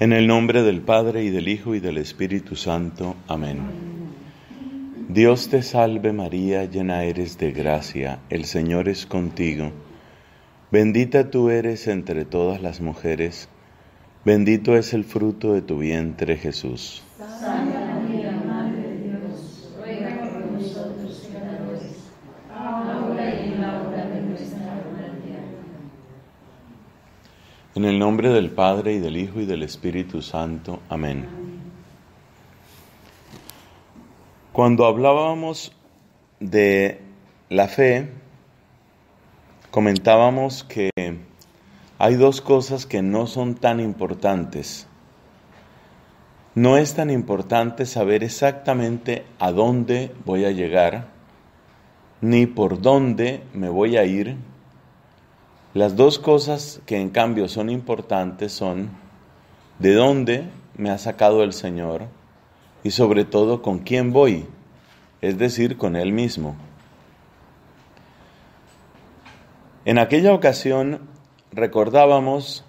En el nombre del Padre, y del Hijo, y del Espíritu Santo. Amén. Dios te salve María, llena eres de gracia, el Señor es contigo. Bendita tú eres entre todas las mujeres, bendito es el fruto de tu vientre, Jesús. Santa María, Madre de Dios, ruega por nosotros pecadores, ahora y en la hora de nuestra muerte. En el nombre del Padre, y del Hijo, y del Espíritu Santo. Amén. Cuando hablábamos de la fe, comentábamos que hay dos cosas que no son tan importantes. No es tan importante saber exactamente a dónde voy a llegar, ni por dónde me voy a ir. Las dos cosas que en cambio son importantes son de dónde me ha sacado el Señor y sobre todo con quién voy, es decir, con Él mismo. En aquella ocasión recordábamos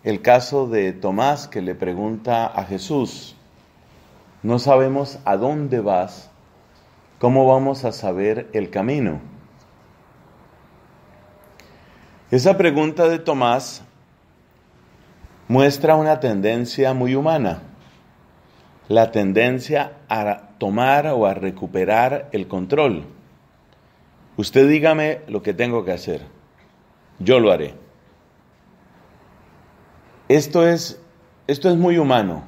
el caso de Tomás, que le pregunta a Jesús: no sabemos a dónde vas, ¿cómo vamos a saber el camino? Esa pregunta de Tomás muestra una tendencia muy humana, la tendencia a tomar o a recuperar el control. Usted dígame lo que tengo que hacer, yo lo haré. Esto es muy humano.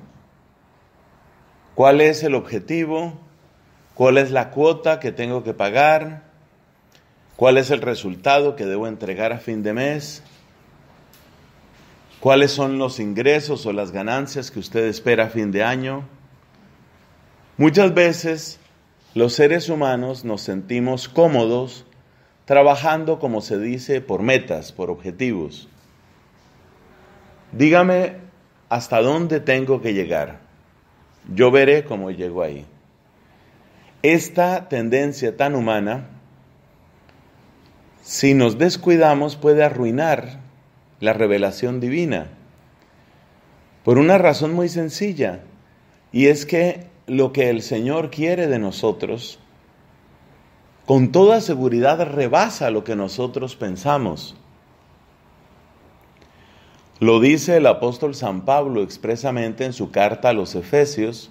¿Cuál es el objetivo? ¿Cuál es la cuota que tengo que pagar? ¿Cuál es el resultado que debo entregar a fin de mes? ¿Cuáles son los ingresos o las ganancias que usted espera a fin de año? Muchas veces los seres humanos nos sentimos cómodos trabajando, como se dice, por metas, por objetivos. Dígame hasta dónde tengo que llegar. Yo veré cómo llego ahí. Esta tendencia tan humana, si nos descuidamos, puede arruinar la revelación divina. Por una razón muy sencilla, y es que lo que el Señor quiere de nosotros, con toda seguridad rebasa lo que nosotros pensamos. Lo dice el apóstol San Pablo expresamente en su carta a los Efesios.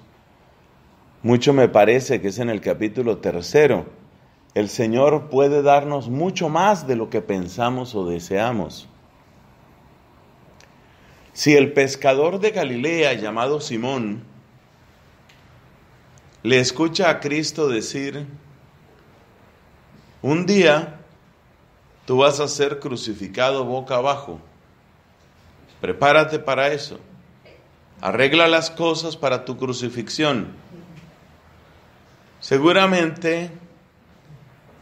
Mucho me parece que es en el capítulo 3. El Señor puede darnos mucho más de lo que pensamos o deseamos. Si el pescador de Galilea llamado Simón le escucha a Cristo decir: un día tú vas a ser crucificado boca abajo, prepárate para eso, arregla las cosas para tu crucifixión. Seguramente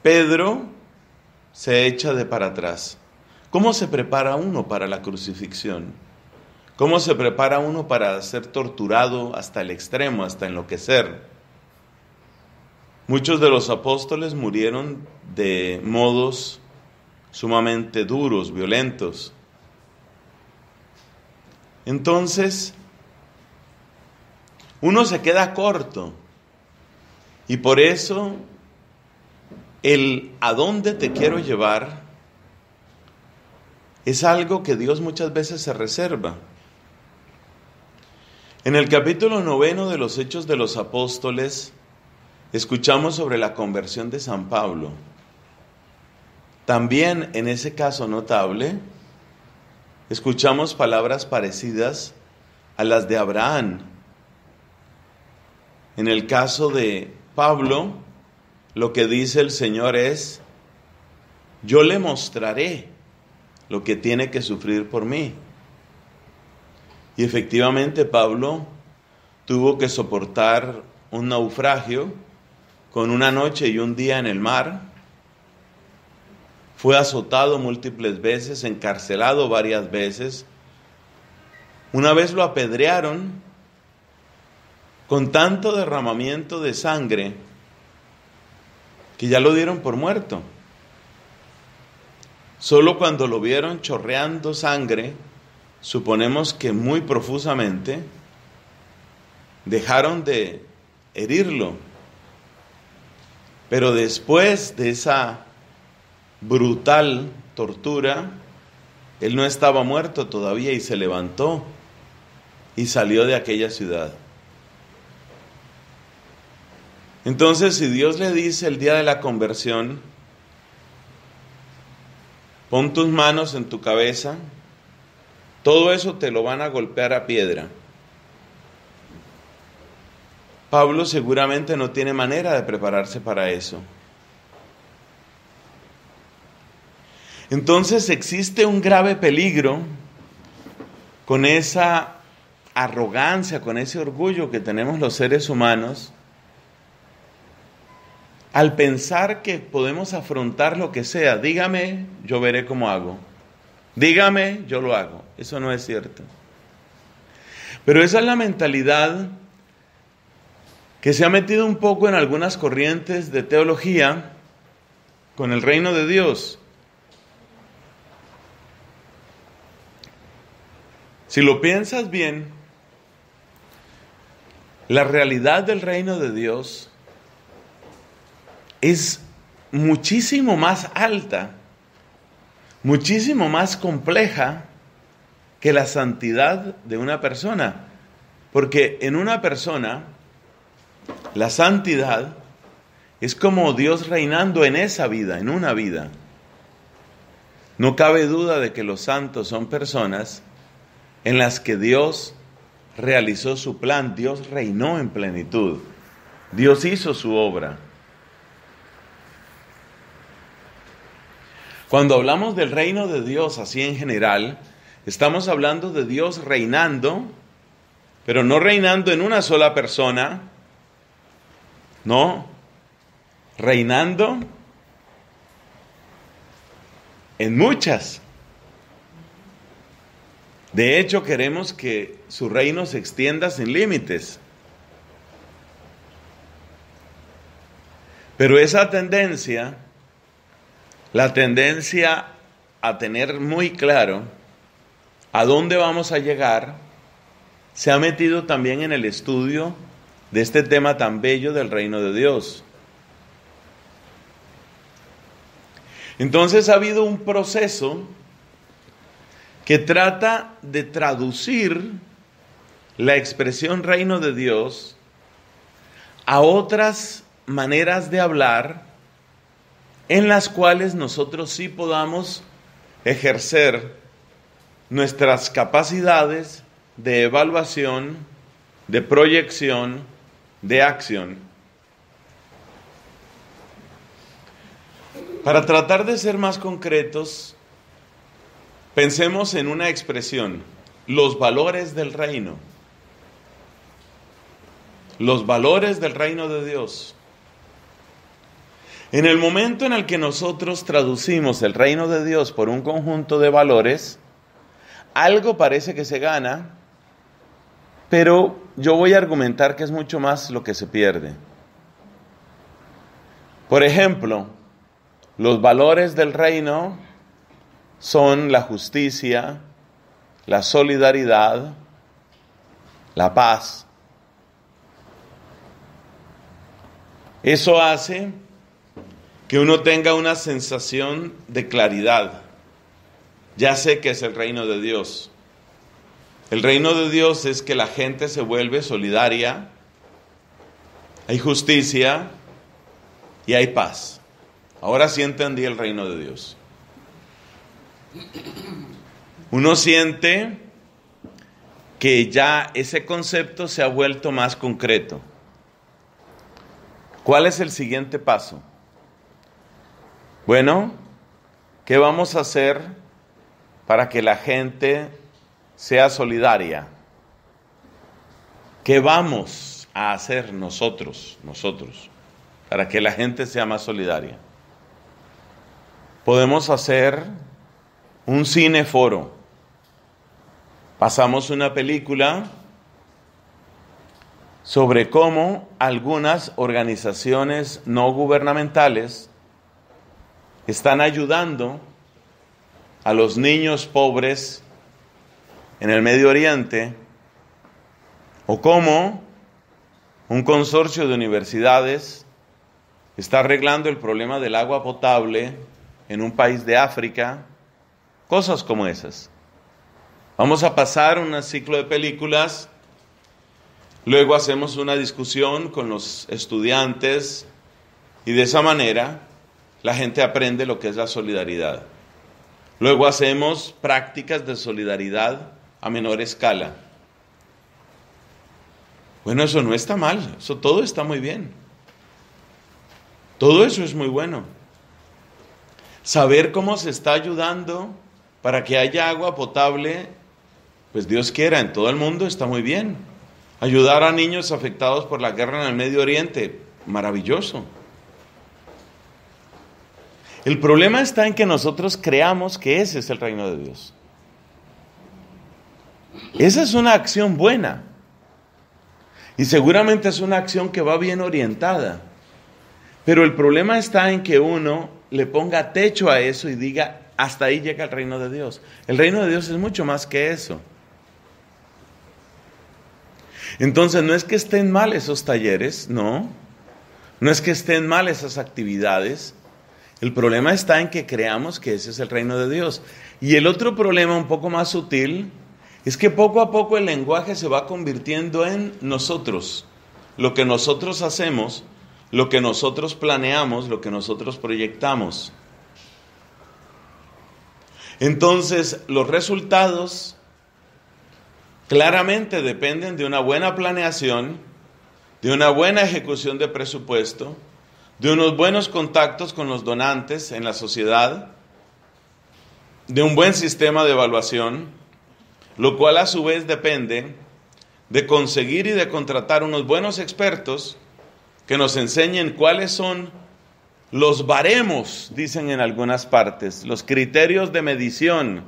Pedro se echa de para atrás. ¿Cómo se prepara uno para la crucifixión? ¿Cómo se prepara uno para ser torturado hasta el extremo, hasta enloquecer? Muchos de los apóstoles murieron de modos sumamente duros, violentos. Entonces, uno se queda corto. Y por eso, el ¿a dónde te quiero llevar? Es algo que Dios muchas veces se reserva. En el capítulo 9 de los Hechos de los Apóstoles, escuchamos sobre la conversión de San Pablo. También en ese caso notable, escuchamos palabras parecidas a las de Abraham. En el caso de Pablo, lo que dice el Señor es: yo le mostraré lo que tiene que sufrir por mí. Y efectivamente Pablo tuvo que soportar un naufragio con una noche y un día en el mar. Fue azotado múltiples veces, encarcelado varias veces. Una vez lo apedrearon con tanto derramamiento de sangre que ya lo dieron por muerto. Solo cuando lo vieron chorreando sangre suponemos que muy profusamente, dejaron de herirlo. Pero después de esa brutal tortura, él no estaba muerto todavía y se levantó y salió de aquella ciudad. Entonces, si Dios le dice el día de la conversión, pon tus manos en tu cabeza, todo eso te lo van a golpear a piedra. Pablo seguramente no tiene manera de prepararse para eso. Entonces existe un grave peligro con esa arrogancia, con ese orgullo que tenemos los seres humanos, al pensar que podemos afrontar lo que sea. Dígame, yo veré cómo hago. Dígame, yo lo hago. Eso no es cierto. Pero esa es la mentalidad que se ha metido un poco en algunas corrientes de teología con el reino de Dios. Si lo piensas bien, la realidad del reino de Dios es muchísimo más alta, muchísimo más compleja que la santidad de una persona. Porque en una persona, la santidad es como Dios reinando en esa vida, en una vida. No cabe duda de que los santos son personas en las que Dios realizó su plan, Dios reinó en plenitud, Dios hizo su obra. Cuando hablamos del reino de Dios así en general, estamos hablando de Dios reinando, pero no reinando en una sola persona, no, reinando en muchas. De hecho, queremos que su reino se extienda sin límites. Pero esa tendencia, la tendencia a tener muy claro a dónde vamos a llegar, se ha metido también en el estudio de este tema tan bello del reino de Dios. Entonces ha habido un proceso que trata de traducir la expresión reino de Dios a otras maneras de hablar en las cuales nosotros sí podamos ejercer nuestras capacidades de evaluación, de proyección, de acción. Para tratar de ser más concretos, pensemos en una expresión, los valores del reino. Los valores del reino de Dios. En el momento en el que nosotros traducimos el reino de Dios por un conjunto de valores, algo parece que se gana, pero yo voy a argumentar que es mucho más lo que se pierde. Por ejemplo, los valores del reino son la justicia, la solidaridad, la paz. Eso hace que uno tenga una sensación de claridad. Ya sé que es el reino de Dios. El reino de Dios es que la gente se vuelve solidaria, hay justicia y hay paz. Ahora sí entendí el reino de Dios. Uno siente que ya ese concepto se ha vuelto más concreto. ¿Cuál es el siguiente paso? Bueno, ¿qué vamos a hacer para que la gente sea solidaria? ¿Qué vamos a hacer nosotros, para que la gente sea más solidaria? Podemos hacer un cineforo. Pasamos una película sobre cómo algunas organizaciones no gubernamentales están ayudando a los niños pobres en el Medio Oriente, o cómo un consorcio de universidades está arreglando el problema del agua potable en un país de África, cosas como esas. Vamos a pasar un ciclo de películas, luego hacemos una discusión con los estudiantes y de esa manera la gente aprende lo que es la solidaridad. Luego hacemos prácticas de solidaridad a menor escala. Bueno, eso no está mal, eso todo está muy bien. Todo eso es muy bueno. Saber cómo se está ayudando para que haya agua potable, pues Dios quiera, en todo el mundo está muy bien. Ayudar a niños afectados por la guerra en el Medio Oriente, maravilloso. El problema está en que nosotros creamos que ese es el reino de Dios. Esa es una acción buena. Y seguramente es una acción que va bien orientada. Pero el problema está en que uno le ponga techo a eso y diga, hasta ahí llega el reino de Dios. El reino de Dios es mucho más que eso. Entonces no es que estén mal esos talleres, no. No es que estén mal esas actividades. El problema está en que creamos que ese es el reino de Dios. Y el otro problema un poco más sutil es que poco a poco el lenguaje se va convirtiendo en nosotros. Lo que nosotros hacemos, lo que nosotros planeamos, lo que nosotros proyectamos. Entonces, los resultados claramente dependen de una buena planeación, de una buena ejecución de presupuesto, de unos buenos contactos con los donantes en la sociedad, de un buen sistema de evaluación, lo cual a su vez depende de conseguir y de contratar unos buenos expertos que nos enseñen cuáles son los baremos, dicen en algunas partes, los criterios de medición,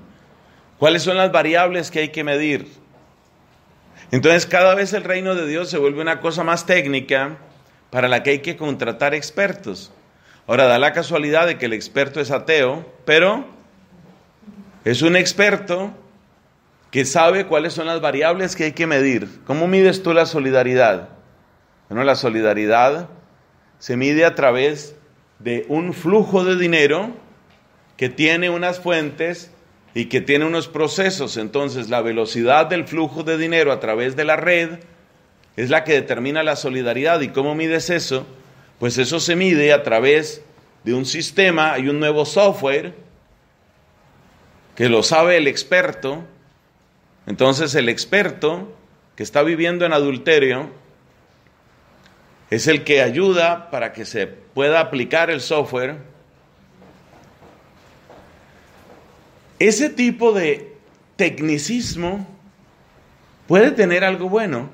cuáles son las variables que hay que medir. Entonces cada vez el reino de Dios se vuelve una cosa más técnica para la que hay que contratar expertos. Ahora da la casualidad de que el experto es ateo, pero es un experto que sabe cuáles son las variables que hay que medir. ¿Cómo mides tú la solidaridad? Bueno, la solidaridad se mide a través de un flujo de dinero que tiene unas fuentes y que tiene unos procesos. Entonces, la velocidad del flujo de dinero a través de la red es la que determina la solidaridad. ¿Y cómo mides eso? Pues eso se mide a través de un sistema. Hay un nuevo software que lo sabe el experto. Entonces, el experto que está viviendo en adulterio es el que ayuda para que se pueda aplicar el software. Ese tipo de tecnicismo puede tener algo bueno,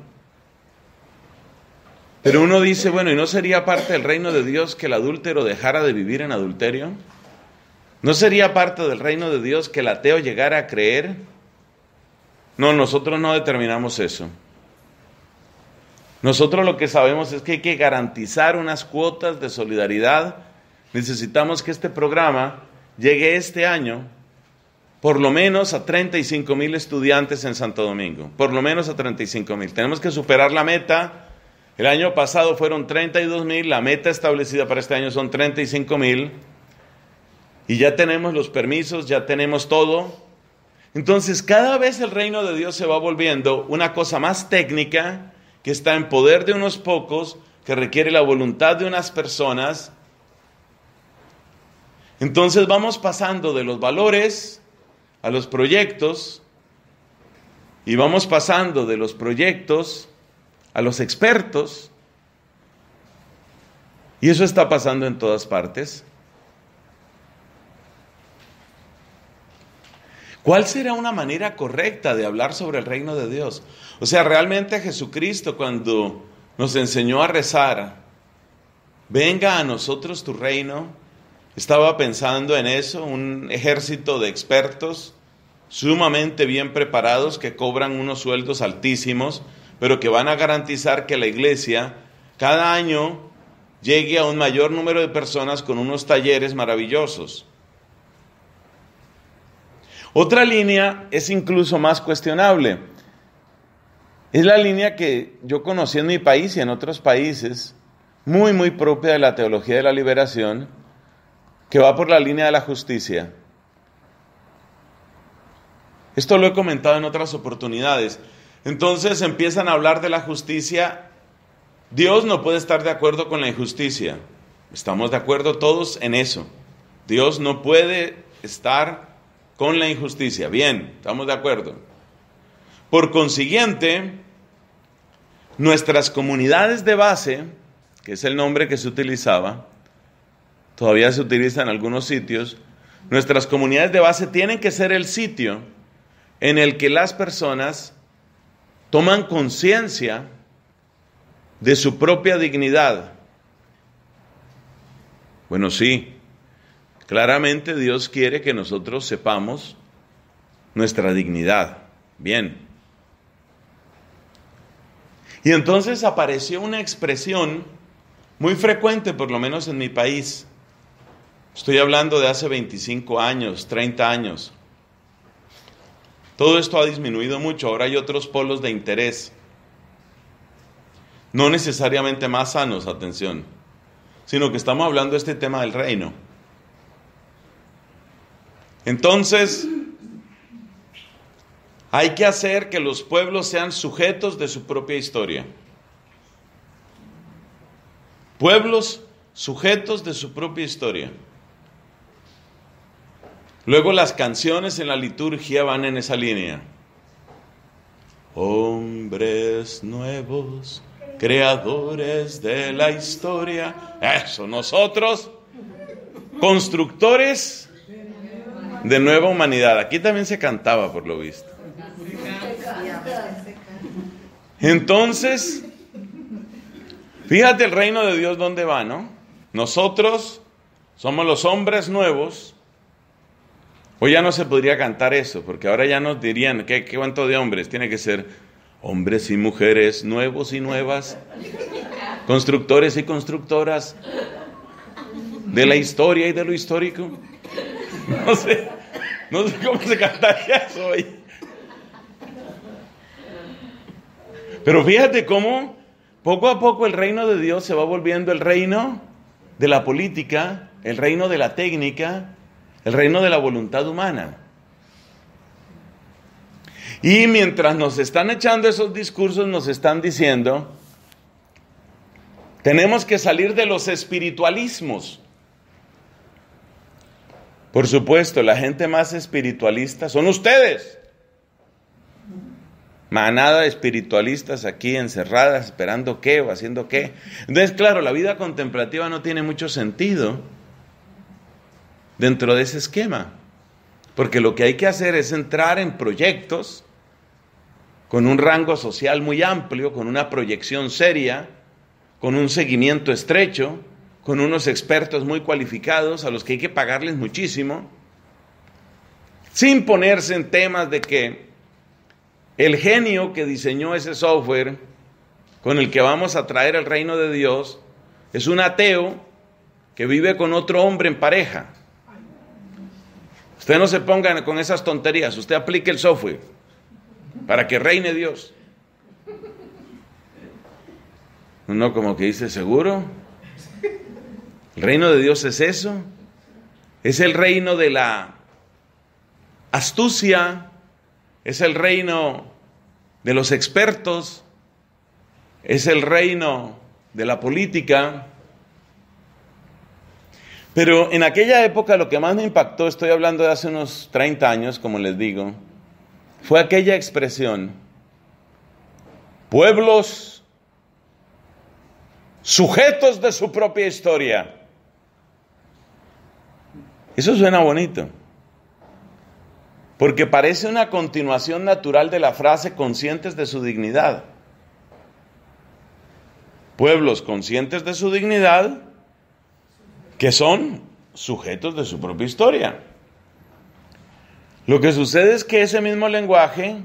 pero uno dice, bueno, ¿y no sería parte del reino de Dios que el adúltero dejara de vivir en adulterio? ¿No sería parte del reino de Dios que el ateo llegara a creer? No, nosotros no determinamos eso. Nosotros lo que sabemos es que hay que garantizar unas cuotas de solidaridad. Necesitamos que este programa llegue este año por lo menos a 35,000 estudiantes en Santo Domingo. Por lo menos a 35,000. Tenemos que superar la meta. El año pasado fueron 32,000. La meta establecida para este año son 35,000. Y ya tenemos los permisos, ya tenemos todo. Entonces, cada vez el reino de Dios se va volviendo una cosa más técnica, que está en poder de unos pocos, que requiere la voluntad de unas personas. Entonces vamos pasando de los valores a los proyectos, y vamos pasando de los proyectos a los expertos, y eso está pasando en todas partes. ¿Cuál será una manera correcta de hablar sobre el reino de Dios? O sea, realmente Jesucristo, cuando nos enseñó a rezar, venga a nosotros tu reino, estaba pensando en eso, un ejército de expertos sumamente bien preparados que cobran unos sueldos altísimos, pero que van a garantizar que la iglesia cada año llegue a un mayor número de personas con unos talleres maravillosos. Otra línea es incluso más cuestionable. Es la línea que yo conocí en mi país y en otros países, muy, muy propia de la teología de la liberación, que va por la línea de la justicia. Esto lo he comentado en otras oportunidades. Entonces empiezan a hablar de la justicia. Dios no puede estar de acuerdo con la injusticia. Estamos de acuerdo todos en eso. Dios no puede estar con la injusticia. Bien, estamos de acuerdo. Por consiguiente, nuestras comunidades de base, que es el nombre que se utilizaba, todavía se utiliza en algunos sitios, nuestras comunidades de base tienen que ser el sitio en el que las personas toman conciencia de su propia dignidad. Bueno, sí, claramente Dios quiere que nosotros sepamos nuestra dignidad. Bien. Y entonces apareció una expresión muy frecuente, por lo menos en mi país. Estoy hablando de hace 25 años, 30 años. Todo esto ha disminuido mucho, ahora hay otros polos de interés. No necesariamente más sanos, atención, sino que estamos hablando de este tema del reino. Entonces, hay que hacer que los pueblos sean sujetos de su propia historia. Pueblos sujetos de su propia historia. Luego las canciones en la liturgia van en esa línea. Hombres nuevos, creadores de la historia. Eso, nosotros, constructores de nueva humanidad. Aquí también se cantaba, por lo visto. Entonces, fíjate el reino de Dios dónde va, ¿no? Nosotros somos los hombres nuevos. Hoy ya no se podría cantar eso, porque ahora ya nos dirían, ¿qué cuánto de hombres? Tiene que ser hombres y mujeres, nuevos y nuevas, constructores y constructoras de la historia y de lo histórico. No sé cómo se cantaría eso hoy. Pero fíjate cómo poco a poco el reino de Dios se va volviendo el reino de la política, el reino de la técnica, el reino de la voluntad humana. Y mientras nos están echando esos discursos, nos están diciendo, tenemos que salir de los espiritualismos. Por supuesto, la gente más espiritualista son ustedes. Manada de espiritualistas aquí encerradas, esperando qué o haciendo qué. Entonces, claro, la vida contemplativa no tiene mucho sentido dentro de ese esquema, porque lo que hay que hacer es entrar en proyectos con un rango social muy amplio, con una proyección seria, con un seguimiento estrecho, con unos expertos muy cualificados a los que hay que pagarles muchísimo, sin ponerse en temas de que el genio que diseñó ese software con el que vamos a traer el reino de Dios es un ateo que vive con otro hombre en pareja. Usted no se ponga con esas tonterías, usted aplique el software para que reine Dios. Uno como que dice, ¿seguro? ¿El reino de Dios es eso? Es el reino de la astucia, es el reino de los expertos, es el reino de la política. Pero en aquella época lo que más me impactó, estoy hablando de hace unos 30 años, como les digo, fue aquella expresión, pueblos sujetos de su propia historia. Eso suena bonito, porque parece una continuación natural de la frase conscientes de su dignidad. Pueblos conscientes de su dignidad, que son sujetos de su propia historia. Lo que sucede es que ese mismo lenguaje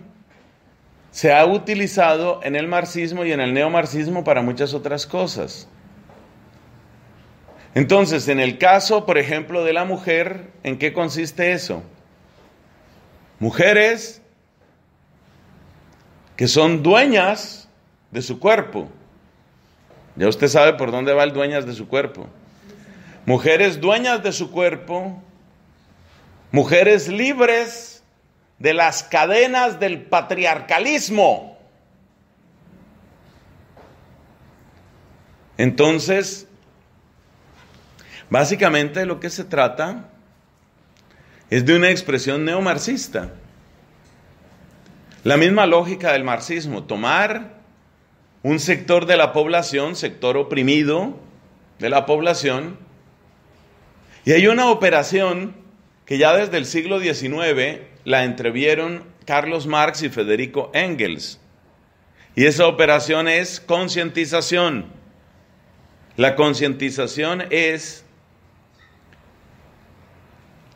se ha utilizado en el marxismo y en el neomarxismo para muchas otras cosas. Entonces, en el caso, por ejemplo, de la mujer, ¿en qué consiste eso? Mujeres que son dueñas de su cuerpo. Ya usted sabe por dónde va el dueñas de su cuerpo. Mujeres dueñas de su cuerpo, mujeres libres de las cadenas del patriarcalismo. Entonces, básicamente lo que se trata es de una expresión neomarxista. La misma lógica del marxismo, tomar un sector de la población, sector oprimido de la población, y hay una operación que ya desde el siglo XIX la entrevieron Carlos Marx y Federico Engels, y esa operación es concientización. La concientización es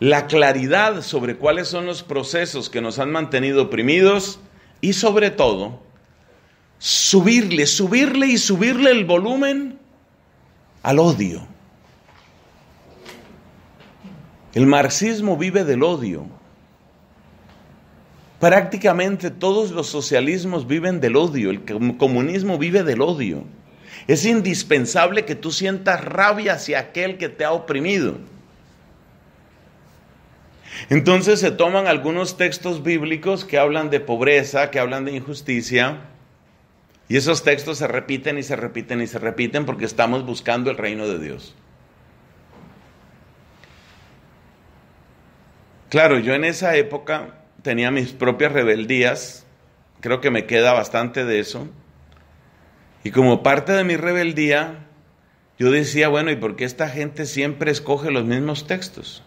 la claridad sobre cuáles son los procesos que nos han mantenido oprimidos y sobre todo subirle el volumen al odio. El marxismo vive del odio. Prácticamente todos los socialismos viven del odio, el comunismo vive del odio. Es indispensable que tú sientas rabia hacia aquel que te ha oprimido. Entonces se toman algunos textos bíblicos que hablan de pobreza, que hablan de injusticia, y esos textos se repiten y se repiten y se repiten porque estamos buscando el reino de Dios. Claro, yo en esa época tenía mis propias rebeldías, creo que me queda bastante de eso, y como parte de mi rebeldía, yo decía, bueno, ¿y por qué esta gente siempre escoge los mismos textos?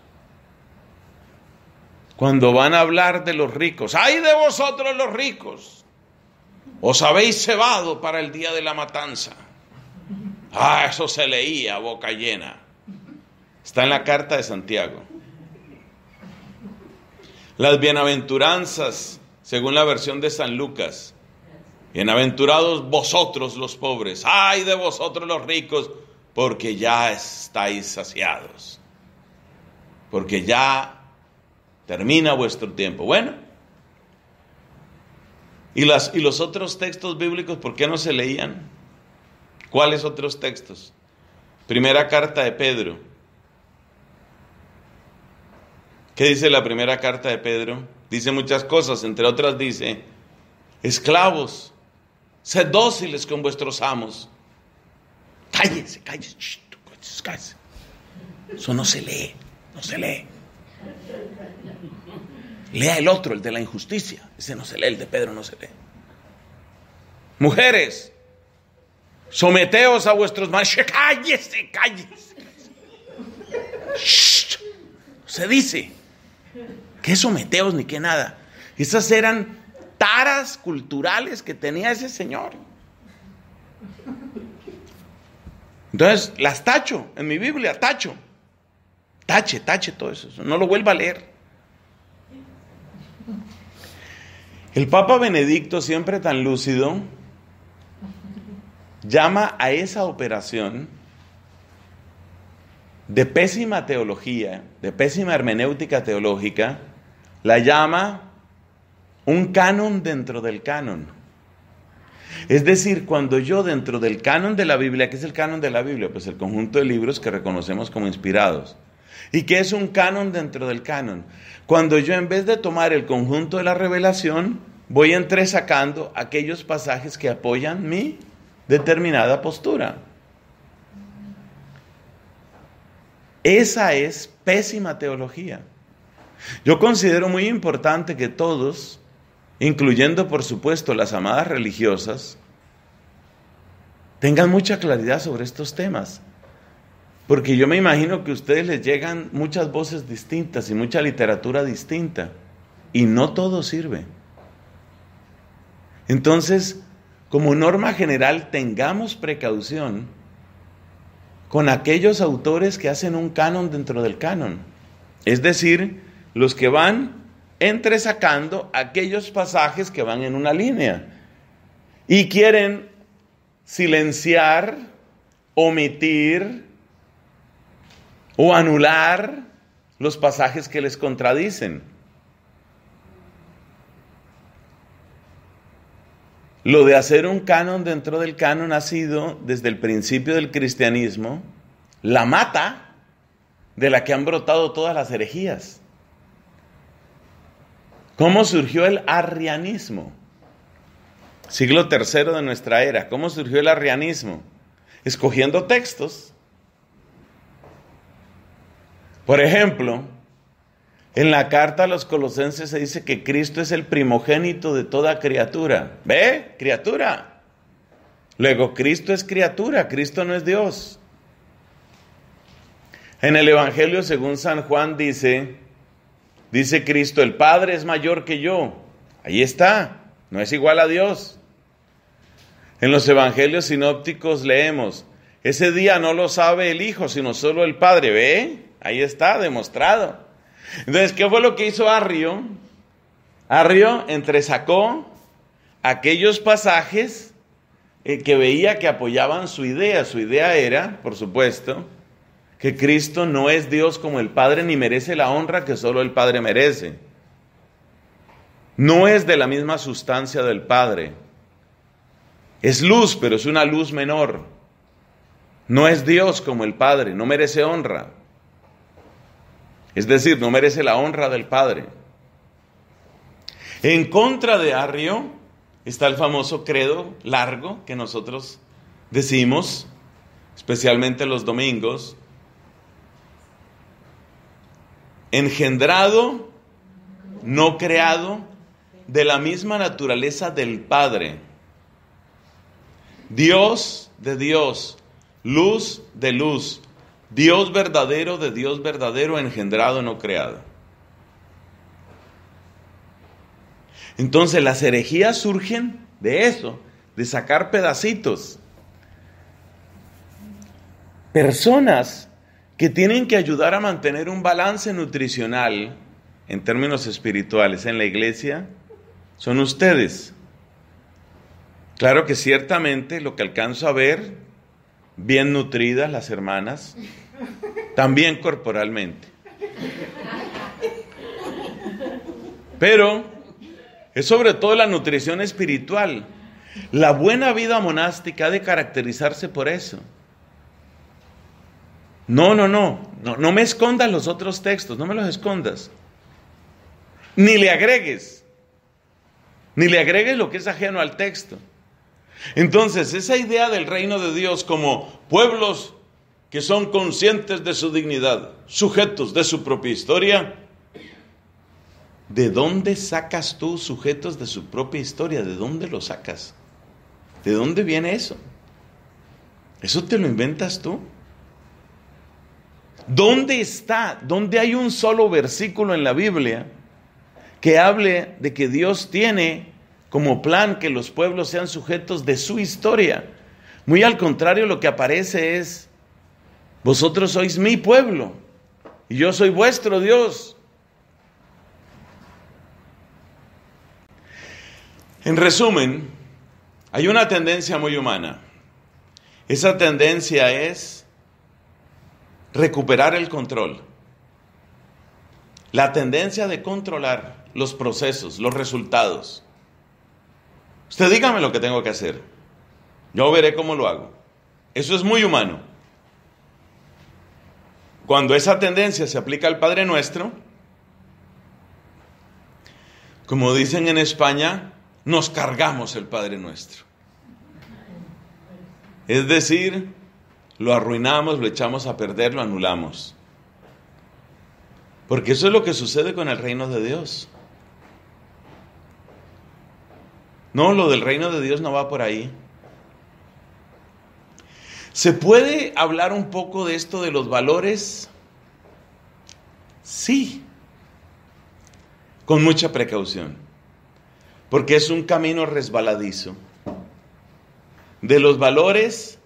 Cuando van a hablar de los ricos, ¡ay de vosotros los ricos! Os habéis cebado para el día de la matanza. Eso se leía a boca llena. Está en la carta de Santiago. Las bienaventuranzas, según la versión de San Lucas. Bienaventurados vosotros los pobres, ¡ay de vosotros los ricos! Porque ya estáis saciados. Porque ya termina vuestro tiempo. Bueno, ¿y los otros textos bíblicos por qué no se leían? ¿Cuáles otros textos? Primera carta de Pedro. ¿Qué dice la primera carta de Pedro? Dice muchas cosas, entre otras dice, esclavos, sed dóciles con vuestros amos. Cállese. Eso no se lee. Lea el otro, el de la injusticia. Ese no se lee, el de Pedro no se lee. Mujeres, someteos a vuestros maridos. Cállese. Se dice que someteos ni que nada. Esas eran taras culturales que tenía ese señor. Entonces las tacho en mi Biblia, tache todo eso, no lo vuelva a leer. El Papa Benedicto, siempre tan lúcido, llama a esa operación de pésima teología, de pésima hermenéutica teológica, la llama un canon dentro del canon. Es decir, cuando yo dentro del canon de la Biblia, ¿qué es el canon de la Biblia? Pues el conjunto de libros que reconocemos como inspirados. ¿Y qué es un canon dentro del canon? Cuando yo en vez de tomar el conjunto de la revelación, voy entresacando aquellos pasajes que apoyan mi determinada postura. Esa es pésima teología. Yo considero muy importante que todos, incluyendo por supuesto las amadas religiosas, tengan mucha claridad sobre estos temas. Porque yo me imagino que a ustedes les llegan muchas voces distintas y mucha literatura distinta, y no todo sirve. Entonces, como norma general, tengamos precaución con aquellos autores que hacen un canon dentro del canon. Es decir, los que van entresacando aquellos pasajes que van en una línea y quieren silenciar, omitir o anular los pasajes que les contradicen. Lo de hacer un canon dentro del canon ha sido, desde el principio del cristianismo, la mata de la que han brotado todas las herejías. ¿Cómo surgió el arrianismo? Siglo III de nuestra era. ¿Cómo surgió el arrianismo? Escogiendo textos. Por ejemplo, en la carta a los Colosenses se dice que Cristo es el primogénito de toda criatura. ¿Ve? Criatura. Luego, Cristo es criatura, Cristo no es Dios. En el Evangelio según San Juan dice Cristo, el Padre es mayor que yo. Ahí está, no es igual a Dios. En los Evangelios sinópticos leemos, ese día no lo sabe el Hijo, sino solo el Padre. ¿Ve? Ahí está, demostrado. Entonces, ¿qué fue lo que hizo Arrio? Arrio entresacó aquellos pasajes que veía que apoyaban su idea. Su idea era, por supuesto, que Cristo no es Dios como el Padre, ni merece la honra que solo el Padre merece. No es de la misma sustancia del Padre. Es luz, pero es una luz menor. No es Dios como el Padre, no merece honra. Es decir, no merece la honra del Padre. En contra de Arrio está el famoso credo largo que nosotros decimos, especialmente los domingos. Engendrado, no creado, de la misma naturaleza del Padre. Dios de Dios, luz de luz, Dios verdadero de Dios verdadero, engendrado, no creado. Entonces las herejías surgen de eso, de sacar pedacitos. Personas que tienen que ayudar a mantener un balance nutricional en términos espirituales en la iglesia son ustedes. Claro que ciertamente lo que alcanzo a ver, bien nutridas las hermanas, también corporalmente. Pero es sobre todo la nutrición espiritual. La buena vida monástica ha de caracterizarse por eso. No me escondas los otros textos, no me los escondas. Ni le agregues lo que es ajeno al texto. Entonces, esa idea del reino de Dios como pueblos que son conscientes de su dignidad, sujetos de su propia historia, ¿de dónde sacas tú sujetos de su propia historia? ¿De dónde lo sacas? ¿De dónde viene eso? ¿Eso te lo inventas tú? ¿Dónde está? ¿Dónde hay un solo versículo en la Biblia que hable de que Dios tiene como plan que los pueblos sean sujetos de su historia? Muy al contrario, lo que aparece es, vosotros sois mi pueblo y yo soy vuestro Dios. En resumen, hay una tendencia muy humana. Esa tendencia es recuperar el control. La tendencia de controlar los procesos, los resultados. Usted dígame lo que tengo que hacer. Yo veré cómo lo hago. Eso es muy humano. Cuando esa tendencia se aplica al Padre Nuestro, como dicen en España, nos cargamos el Padre Nuestro. Es decir, lo arruinamos, lo echamos a perder, lo anulamos. Porque eso es lo que sucede con el reino de Dios. No, lo del reino de Dios no va por ahí. ¿Se puede hablar un poco de esto de los valores? Sí, con mucha precaución, porque es un camino resbaladizo. De los valores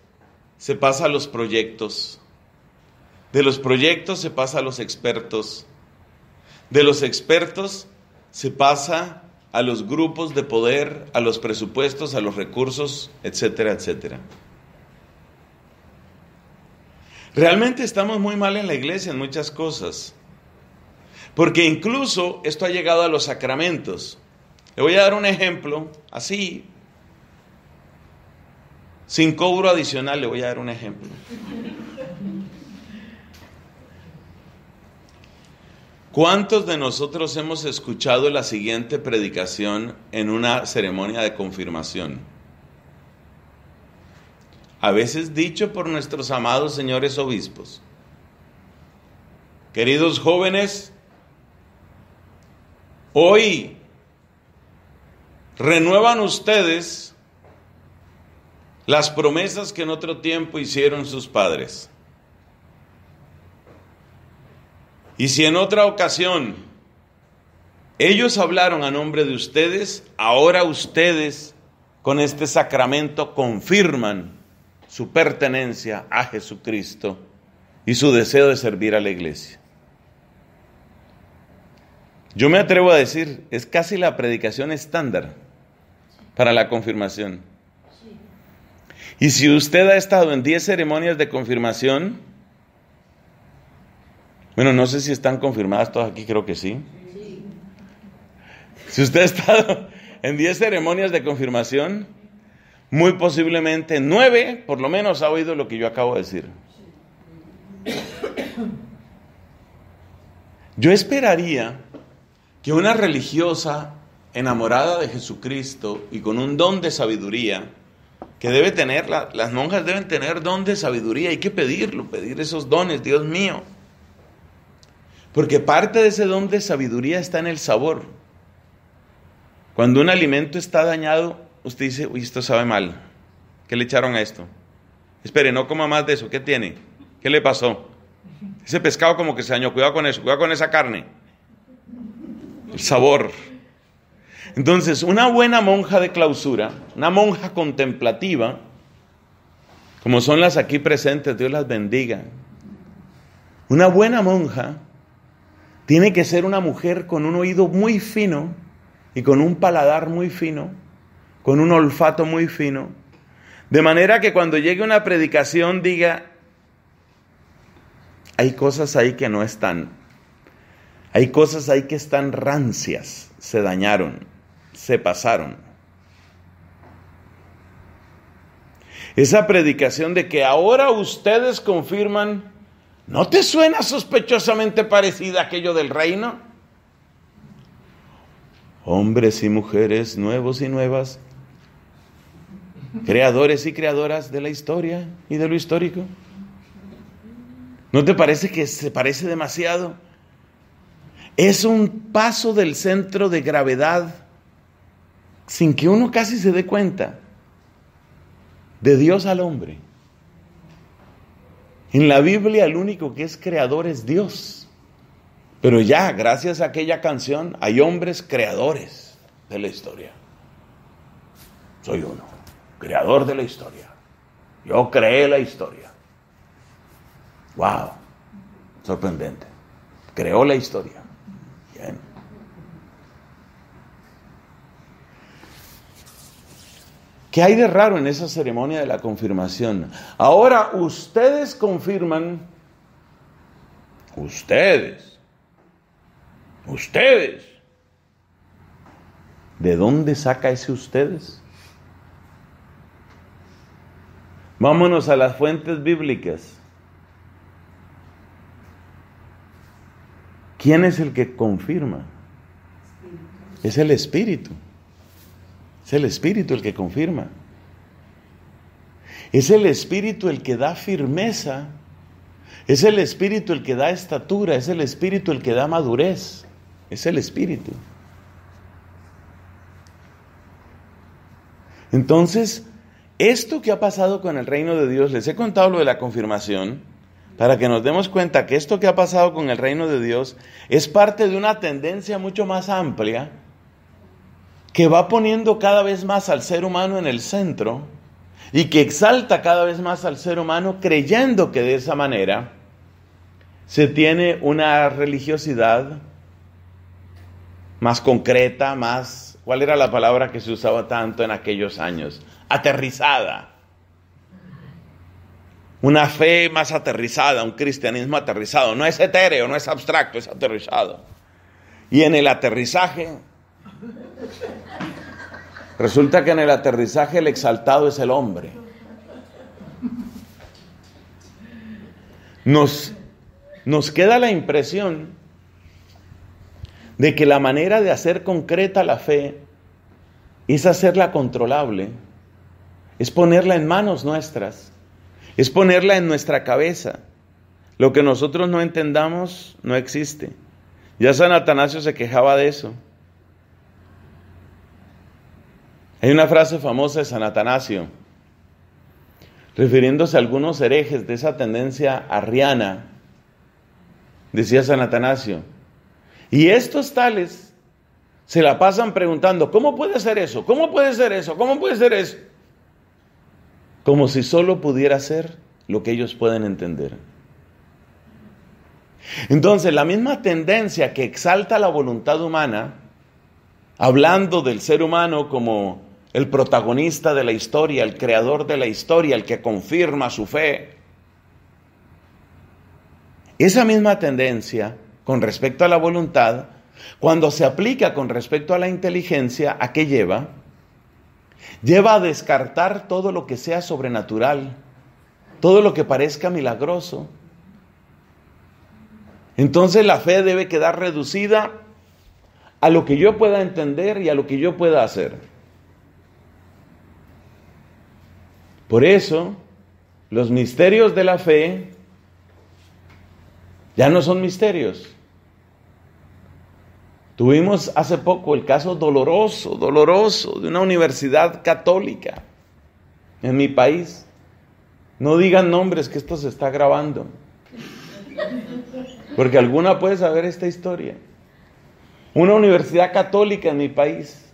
se pasa a los proyectos, de los proyectos se pasa a los expertos, de los expertos se pasa a los grupos de poder, a los presupuestos, a los recursos, etcétera, etcétera. Realmente estamos muy mal en la iglesia en muchas cosas, porque incluso esto ha llegado a los sacramentos. Le voy a dar un ejemplo así, sin cobro adicional. Le voy a dar un ejemplo. ¿Cuántos de nosotros hemos escuchado la siguiente predicación en una ceremonia de confirmación? A veces dicho por nuestros amados señores obispos: queridos jóvenes, hoy renuevan ustedes las promesas que en otro tiempo hicieron sus padres. Y si en otra ocasión ellos hablaron a nombre de ustedes, ahora ustedes con este sacramento confirman su pertenencia a Jesucristo y su deseo de servir a la iglesia. Yo me atrevo a decir, es casi la predicación estándar para la confirmación. Y si usted ha estado en 10 ceremonias de confirmación, bueno, no sé si están confirmadas todas aquí, creo que sí. Si usted ha estado en 10 ceremonias de confirmación, muy posiblemente 9, por lo menos, ha oído lo que yo acabo de decir. Yo esperaría que una religiosa enamorada de Jesucristo y con un don de sabiduría, que debe tener, las monjas deben tener don de sabiduría, hay que pedirlo, pedir esos dones, Dios mío. Porque parte de ese don de sabiduría está en el sabor. Cuando un alimento está dañado, usted dice, uy, esto sabe mal. ¿Qué le echaron a esto? Espere, no coma más de eso. ¿Qué tiene? ¿Qué le pasó? Ese pescado como que se dañó. Cuidado con eso, cuidado con esa carne. El sabor. Entonces, una buena monja de clausura, una monja contemplativa, como son las aquí presentes, Dios las bendiga. Una buena monja tiene que ser una mujer con un oído muy fino y con un paladar muy fino, con un olfato muy fino, de manera que cuando llegue una predicación diga, hay cosas ahí que no están, hay cosas ahí que están rancias, se dañaron, se pasaron. Esa predicación de que ahora ustedes confirman, ¿no te suena sospechosamente parecida a aquello del reino? Hombres y mujeres nuevos y nuevas, creadores y creadoras de la historia y de lo histórico. ¿No te parece que se parece demasiado? Es un paso del centro de gravedad, sin que uno casi se dé cuenta, de Dios al hombre. En la Biblia el único que es creador es Dios. Pero ya, gracias a aquella canción, hay hombres creadores de la historia. Soy uno, creador de la historia. Yo creé la historia. ¡Wow! Sorprendente. Creó la historia. Bien. ¿Qué hay de raro en esa ceremonia de la confirmación? Ahora ustedes confirman, ustedes. ¿De dónde saca ese ustedes? Vámonos a las fuentes bíblicas. ¿Quién es el que confirma? Es el Espíritu. Es el Espíritu el que confirma. Es el Espíritu el que da firmeza. Es el Espíritu el que da estatura. Es el Espíritu el que da madurez. Es el Espíritu. Entonces, esto que ha pasado con el reino de Dios, les he contado lo de la confirmación, para que nos demos cuenta que esto que ha pasado con el reino de Dios es parte de una tendencia mucho más amplia, que va poniendo cada vez más al ser humano en el centro y que exalta cada vez más al ser humano, creyendo que de esa manera se tiene una religiosidad más concreta, más, ¿cuál era la palabra que se usaba tanto en aquellos años? Aterrizada. Una fe más aterrizada, un cristianismo aterrizado. No es etéreo, no es abstracto, es aterrizado. Y en el aterrizaje, resulta que en el aterrizaje el exaltado es el hombre. Nos queda la impresión de que la manera de hacer concreta la fe es hacerla controlable, es ponerla en manos nuestras, es ponerla en nuestra cabeza. Lo que nosotros no entendamos no existe. Ya San Atanasio se quejaba de eso. Hay una frase famosa de San Atanasio, refiriéndose a algunos herejes de esa tendencia arriana. Decía San Atanasio, y estos tales se la pasan preguntando, ¿cómo puede ser eso? ¿Cómo puede ser eso? ¿Cómo puede ser eso? Como si solo pudiera ser lo que ellos pueden entender. Entonces, la misma tendencia que exalta la voluntad humana, hablando del ser humano como el protagonista de la historia, el creador de la historia, el que confirma su fe, esa misma tendencia con respecto a la voluntad, cuando se aplica con respecto a la inteligencia, ¿a qué lleva? Lleva a descartar todo lo que sea sobrenatural, todo lo que parezca milagroso. Entonces la fe debe quedar reducida a lo que yo pueda entender y a lo que yo pueda hacer. Por eso, los misterios de la fe ya no son misterios. Tuvimos hace poco el caso doloroso de una universidad católica en mi país. No digan nombres, que esto se está grabando, porque alguna puede saber esta historia. Una universidad católica en mi país.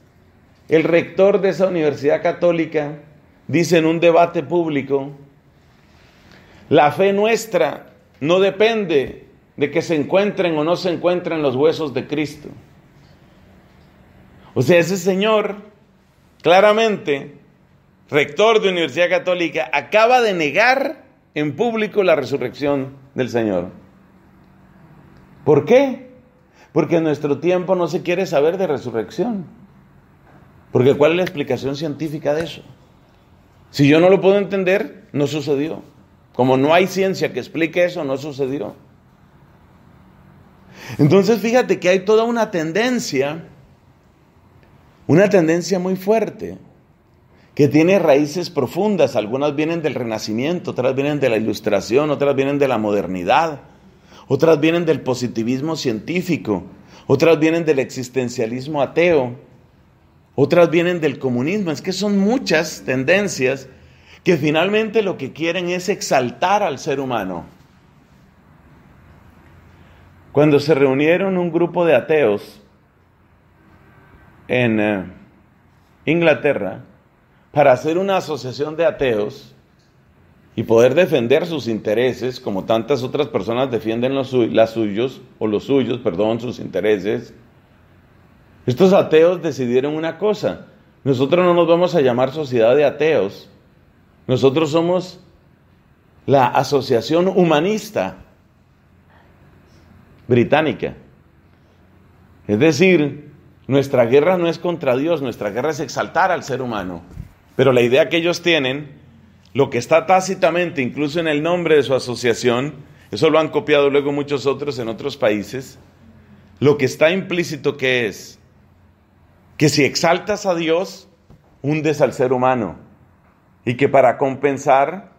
El rector de esa universidad católica dice en un debate público: la fe nuestra no depende de que se encuentren o no se encuentren los huesos de Cristo. O sea, ese señor, claramente, rector de Universidad Católica, acaba de negar en público la resurrección del Señor. ¿Por qué? Porque en nuestro tiempo no se quiere saber de resurrección. Porque ¿cuál es la explicación científica de eso? Si yo no lo puedo entender, no sucedió. Como no hay ciencia que explique eso, no sucedió. Entonces fíjate que hay toda una tendencia muy fuerte, que tiene raíces profundas. Algunas vienen del Renacimiento, otras vienen de la Ilustración, otras vienen de la modernidad, otras vienen del positivismo científico, otras vienen del existencialismo ateo, otras vienen del comunismo. Es que son muchas tendencias que finalmente lo que quieren es exaltar al ser humano. Cuando se reunieron un grupo de ateos en Inglaterra para hacer una asociación de ateos y poder defender sus intereses, como tantas otras personas defienden sus intereses, estos ateos decidieron una cosa: nosotros no nos vamos a llamar sociedad de ateos, nosotros somos la Asociación Humanista Británica. Es decir, nuestra guerra no es contra Dios, nuestra guerra es exaltar al ser humano. Pero la idea que ellos tienen, lo que está tácitamente incluso en el nombre de su asociación, eso lo han copiado luego muchos otros en otros países, lo que está implícito que es que si exaltas a Dios, hundes al ser humano, y que para compensar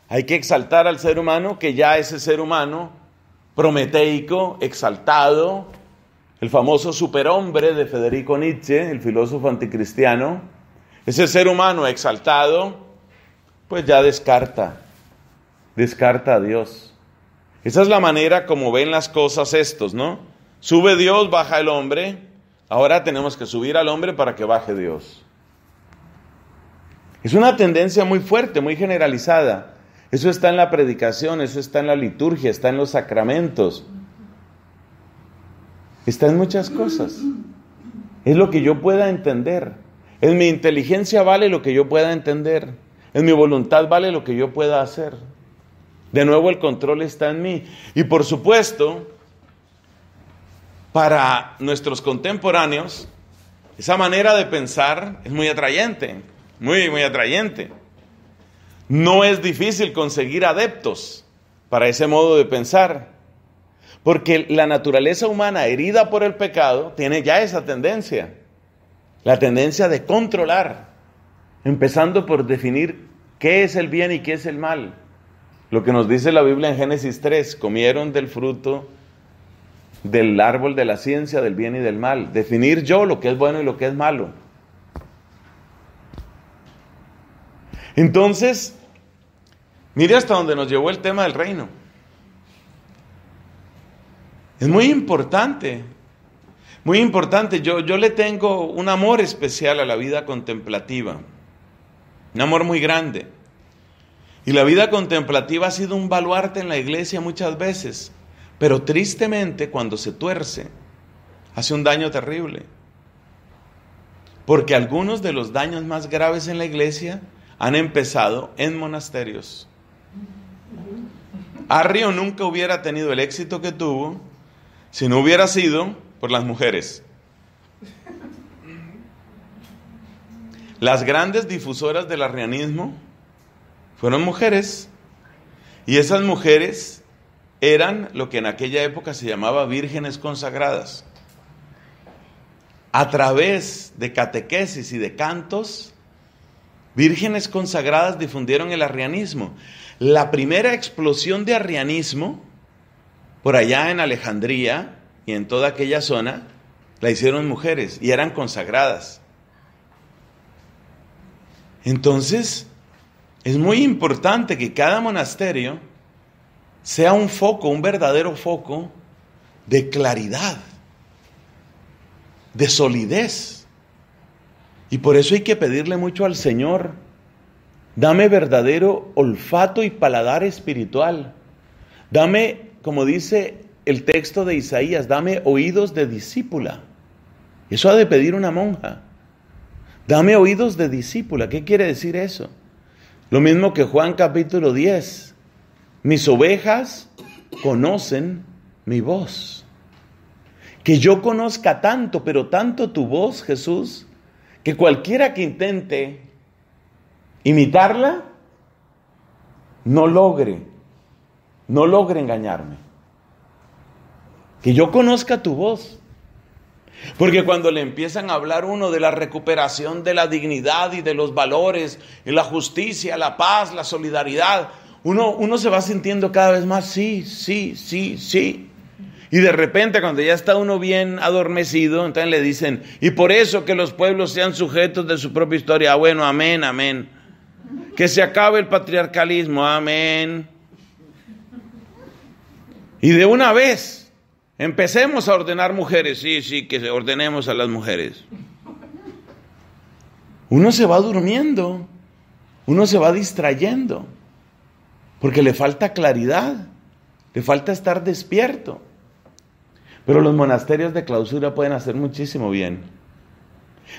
hay que exaltar al ser humano, que ya ese ser humano prometeico, exaltado, el famoso superhombre de Federico Nietzsche, el filósofo anticristiano, ese ser humano exaltado, pues ya descarta a Dios. Esa es la manera como ven las cosas estos, ¿no? Sube Dios, baja el hombre, ahora tenemos que subir al hombre para que baje Dios. Es una tendencia muy fuerte, muy generalizada. Eso está en la predicación, eso está en la liturgia, está en los sacramentos. Está en muchas cosas. Es lo que yo pueda entender. En mi inteligencia vale lo que yo pueda entender. En mi voluntad vale lo que yo pueda hacer. De nuevo el control está en mí. Y por supuesto, para nuestros contemporáneos, esa manera de pensar es muy atrayente. Muy, muy atrayente. No es difícil conseguir adeptos para ese modo de pensar. Porque la naturaleza humana herida por el pecado tiene ya esa tendencia. La tendencia de controlar, empezando por definir qué es el bien y qué es el mal. Lo que nos dice la Biblia en Génesis 3, comieron del fruto del árbol de la ciencia del bien y del mal. Definir yo lo que es bueno y lo que es malo. Entonces, mire hasta dónde nos llevó el tema del reino. Es muy importante, muy importante. Yo le tengo un amor especial a la vida contemplativa, un amor muy grande. Y la vida contemplativa ha sido un baluarte en la iglesia muchas veces, pero tristemente cuando se tuerce, hace un daño terrible. Porque algunos de los daños más graves en la iglesia han empezado en monasterios. Arrio nunca hubiera tenido el éxito que tuvo si no hubiera sido por las mujeres. Las grandes difusoras del arrianismo fueron mujeres, y esas mujeres eran lo que en aquella época se llamaba vírgenes consagradas. A través de catequesis y de cantos, vírgenes consagradas difundieron el arrianismo. La primera explosión de arrianismo, por allá en Alejandría y en toda aquella zona, la hicieron mujeres y eran consagradas. Entonces, es muy importante que cada monasterio sea un foco, un verdadero foco de claridad, de solidez. Y por eso hay que pedirle mucho al Señor: dame verdadero olfato y paladar espiritual. Dame, como dice el texto de Isaías, dame oídos de discípula. Eso ha de pedir una monja. Dame oídos de discípula. ¿Qué quiere decir eso? Lo mismo que Juan capítulo 10. Mis ovejas conocen mi voz. Que yo conozca tanto, pero tanto tu voz, Jesús, que cualquiera que intente imitarla, no logre engañarme. Que yo conozca tu voz. Porque cuando le empiezan a hablar uno de la recuperación de la dignidad y de los valores, y la justicia, la paz, la solidaridad, uno se va sintiendo cada vez más sí. Y de repente cuando ya está uno bien adormecido, entonces le dicen, y por eso que los pueblos sean sujetos de su propia historia. Bueno, amén, amén. Que se acabe el patriarcalismo, amén. Y de una vez empecemos a ordenar mujeres. Sí, que ordenemos a las mujeres. Uno se va durmiendo, uno se va distrayendo, porque le falta claridad, le falta estar despierto. Pero los monasterios de clausura pueden hacer muchísimo bien,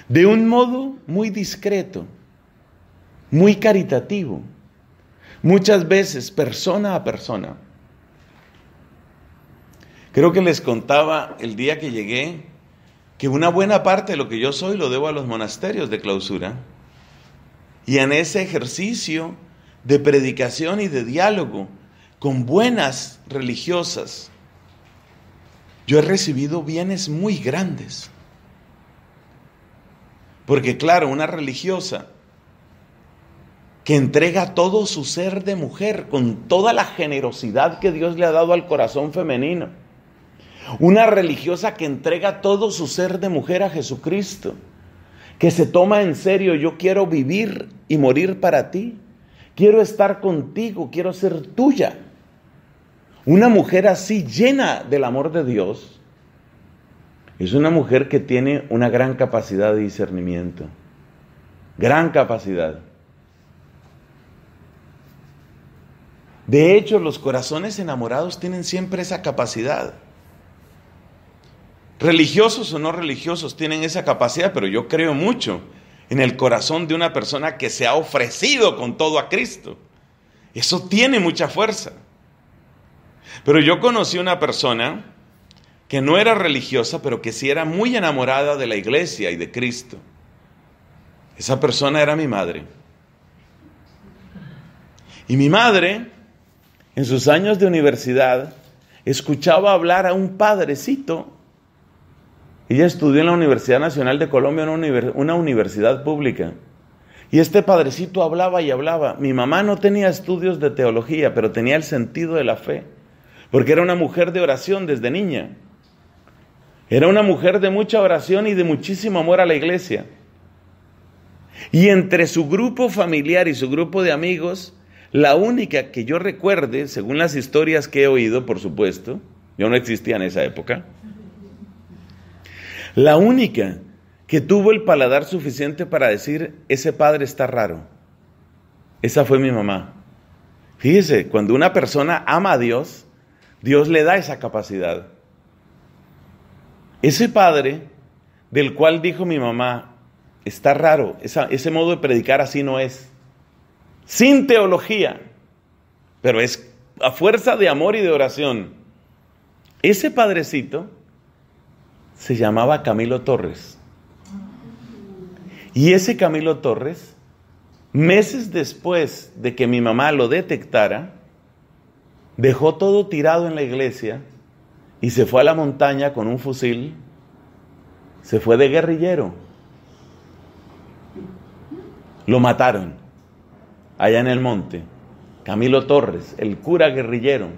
de un modo muy discreto, muy caritativo, muchas veces persona a persona. Creo que les contaba el día que llegué que una buena parte de lo que yo soy lo debo a los monasterios de clausura. Y en ese ejercicio de predicación y de diálogo con buenas religiosas, yo he recibido bienes muy grandes. Porque claro, una religiosa que entrega todo su ser de mujer con toda la generosidad que Dios le ha dado al corazón femenino. Una religiosa que entrega todo su ser de mujer a Jesucristo, que se toma en serio: yo quiero vivir y morir para ti, quiero estar contigo, quiero ser tuya. Una mujer así, llena del amor de Dios, es una mujer que tiene una gran capacidad de discernimiento, gran capacidad. De hecho, los corazones enamorados tienen siempre esa capacidad. Religiosos o no religiosos tienen esa capacidad, pero yo creo mucho en el corazón de una persona que se ha ofrecido con todo a Cristo. Eso tiene mucha fuerza. Pero yo conocí una persona que no era religiosa, pero que sí era muy enamorada de la iglesia y de Cristo. Esa persona era mi madre. Y mi madre en sus años de universidad, escuchaba hablar a un padrecito. Ella estudió en la Universidad Nacional de Colombia, una universidad pública. Y este padrecito hablaba y hablaba. Mi mamá no tenía estudios de teología, pero tenía el sentido de la fe, porque era una mujer de oración desde niña. Era una mujer de mucha oración y de muchísimo amor a la iglesia. Y entre su grupo familiar y su grupo de amigos, la única que yo recuerde, según las historias que he oído, por supuesto, yo no existía en esa época, la única que tuvo el paladar suficiente para decir, ese padre está raro, esa fue mi mamá. Fíjese, cuando una persona ama a Dios, Dios le da esa capacidad. Ese padre del cual dijo mi mamá, está raro, ese modo de predicar así no es. Sin teología, pero es a fuerza de amor y de oración. Ese padrecito se llamaba Camilo Torres. Y ese Camilo Torres, meses después de que mi mamá lo detectara, dejó todo tirado en la iglesia y se fue a la montaña con un fusil, se fue de guerrillero. Lo mataron allá en el monte. Camilo Torres, el cura guerrillero.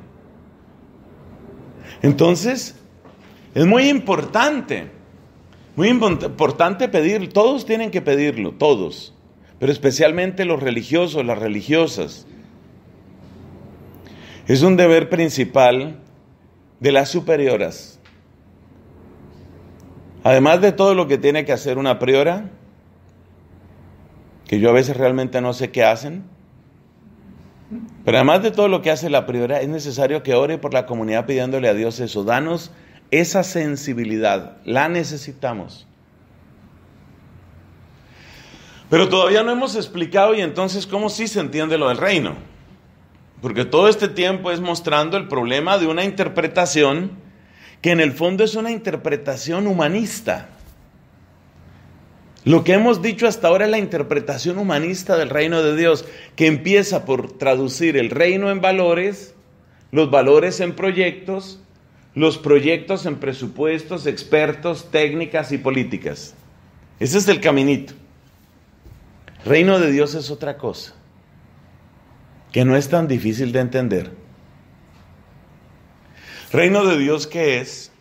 Entonces, es muy importante pedir, todos tienen que pedirlo, todos, pero especialmente los religiosos, las religiosas. Es un deber principal de las superioras. Además de todo lo que tiene que hacer una priora, que yo a veces realmente no sé qué hacen, pero además de todo lo que hace la priora, es necesario que ore por la comunidad pidiéndole a Dios eso. Danos esa sensibilidad, la necesitamos. Pero todavía no hemos explicado, y entonces, ¿cómo sí se entiende lo del reino? Porque todo este tiempo es mostrando el problema de una interpretación que en el fondo es una interpretación humanista. Lo que hemos dicho hasta ahora es la interpretación humanista del reino de Dios, que empieza por traducir el reino en valores, los valores en proyectos, los proyectos en presupuestos, expertos, técnicas y políticas. Ese es el caminito. Reino de Dios es otra cosa, que no es tan difícil de entender. ¿Reino de Dios qué es?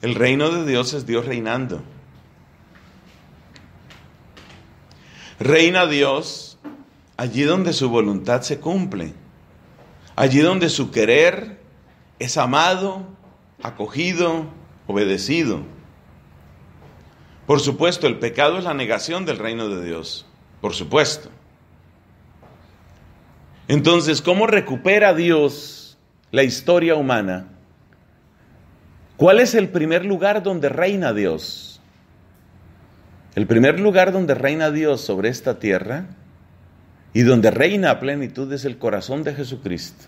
El reino de Dios es Dios reinando. Reina Dios allí donde su voluntad se cumple, allí donde su querer es amado, acogido, obedecido. Por supuesto, el pecado es la negación del reino de Dios, por supuesto. Entonces, ¿cómo recupera Dios la historia humana? ¿Cuál es el primer lugar donde reina Dios? El primer lugar donde reina Dios sobre esta tierra y donde reina a plenitud es el corazón de Jesucristo.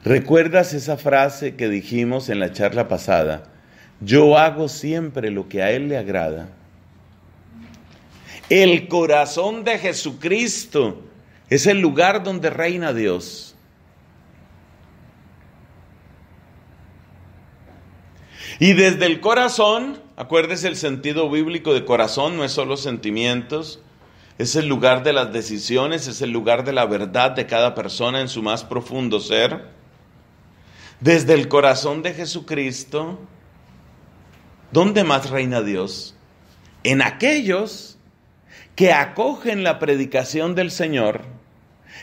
¿Recuerdas esa frase que dijimos en la charla pasada? Yo hago siempre lo que a Él le agrada. El corazón de Jesucristo es el lugar donde reina Dios. Y desde el corazón, acuérdese, el sentido bíblico de corazón no es solo sentimientos, es el lugar de las decisiones, es el lugar de la verdad de cada persona en su más profundo ser. Desde el corazón de Jesucristo, ¿dónde más reina Dios? En aquellos que acogen la predicación del Señor,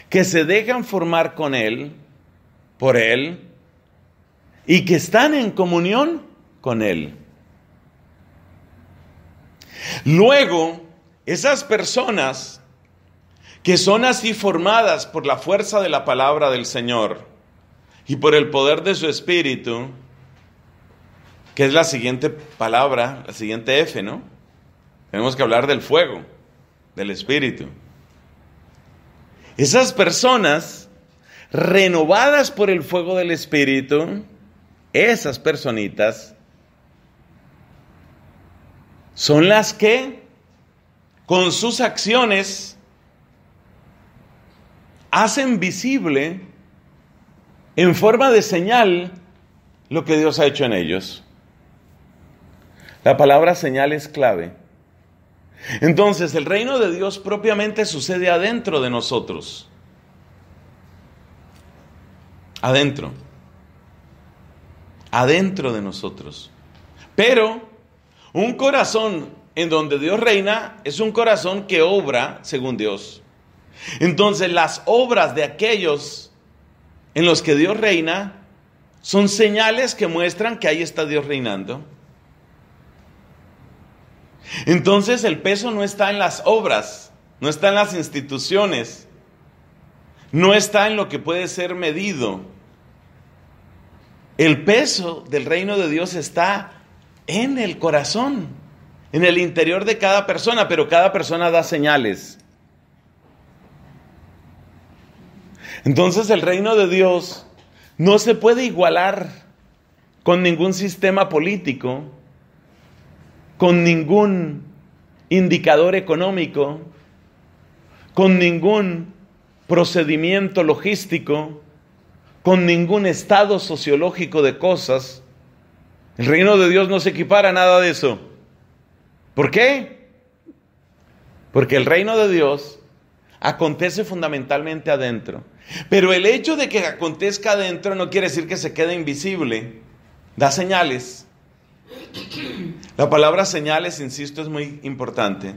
que se dejan formar con Él, por Él, y que están en comunión con Él. Luego, esas personas que son así formadas por la fuerza de la palabra del Señor y por el poder de su Espíritu, que es la siguiente palabra, la siguiente F, ¿no? Tenemos que hablar del fuego, del Espíritu. Esas personas renovadas por el fuego del Espíritu, esas personitas, son las que con sus acciones hacen visible en forma de señal lo que Dios ha hecho en ellos. La palabra señal es clave. Entonces, el reino de Dios propiamente sucede adentro de nosotros. Adentro de nosotros. Pero un corazón en donde Dios reina es un corazón que obra según Dios. Entonces, las obras de aquellos en los que Dios reina son señales que muestran que ahí está Dios reinando. Entonces, el peso no está en las obras, no está en las instituciones, no está en lo que puede ser medido. El peso del reino de Dios está en el corazón, en el interior de cada persona, pero cada persona da señales. Entonces, el reino de Dios no se puede igualar con ningún sistema político, con ningún indicador económico, con ningún procedimiento logístico, con ningún estado sociológico de cosas. El reino de Dios no se equipara a nada de eso. ¿Por qué? Porque el reino de Dios acontece fundamentalmente adentro. Pero el hecho de que acontezca adentro no quiere decir que se quede invisible. Da señales. La palabra señales, insisto, es muy importante.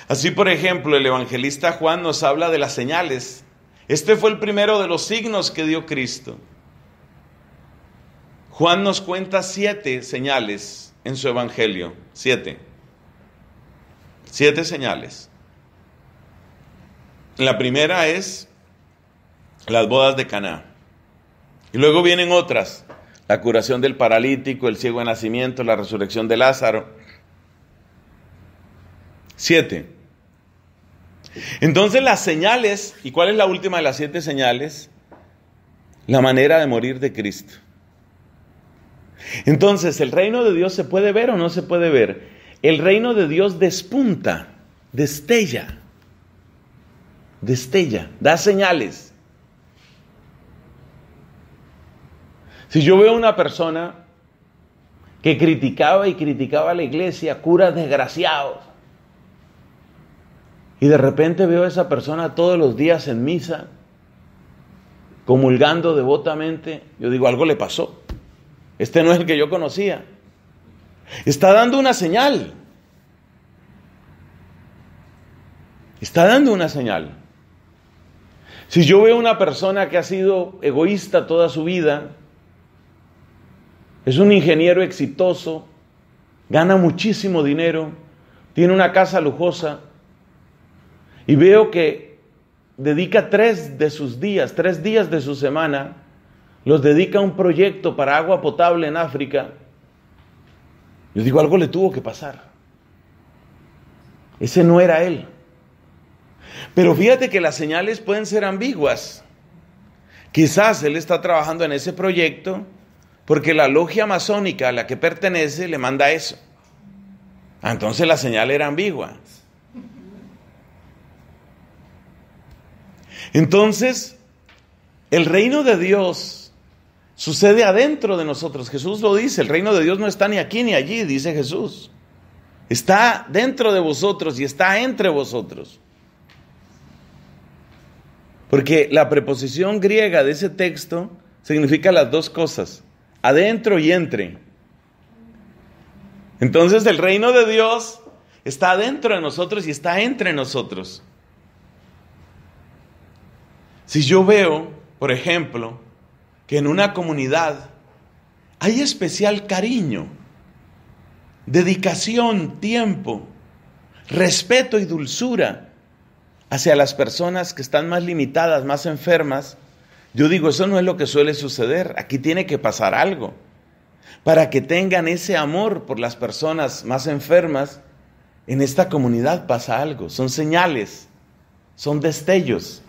Así, por ejemplo, el evangelista Juan nos habla de las señales. Este fue el primero de los signos que dio Cristo. Juan nos cuenta 7 señales en su evangelio. 7 señales. La primera es las bodas de Caná. Y luego vienen otras. La curación del paralítico, el ciego de nacimiento, la resurrección de Lázaro. 7. Entonces las señales, ¿y cuál es la última de las 7 señales? La manera de morir de Cristo. Entonces, ¿el reino de Dios se puede ver o no se puede ver? El reino de Dios despunta, destella, da señales. Si yo veo una persona que criticaba a la iglesia, curas desgraciados, y de repente veo a esa persona todos los días en misa, comulgando devotamente, yo digo, algo le pasó. Este no es el que yo conocía. Está dando una señal. Está dando una señal. Si yo veo una persona que ha sido egoísta toda su vida, es un ingeniero exitoso, gana muchísimo dinero, tiene una casa lujosa, y veo que dedica 3 días de su semana, los dedica a un proyecto para agua potable en África, yo digo, algo le tuvo que pasar. Ese no era él. Pero fíjate que las señales pueden ser ambiguas. Quizás él está trabajando en ese proyecto porque la logia masónica a la que pertenece le manda eso. Entonces la señal era ambigua. Entonces, el reino de Dios sucede adentro de nosotros. Jesús lo dice, el reino de Dios no está ni aquí ni allí, dice Jesús. Está dentro de vosotros y está entre vosotros. Porque la preposición griega de ese texto significa las dos cosas, adentro y entre. Entonces el reino de Dios está dentro de nosotros y está entre nosotros. Si yo veo, por ejemplo, que en una comunidad hay especial cariño, dedicación, tiempo, respeto y dulzura hacia las personas que están más limitadas, más enfermas, yo digo, eso no es lo que suele suceder. Aquí tiene que pasar algo. Para que tengan ese amor por las personas más enfermas, en esta comunidad pasa algo. Son señales, son destellos.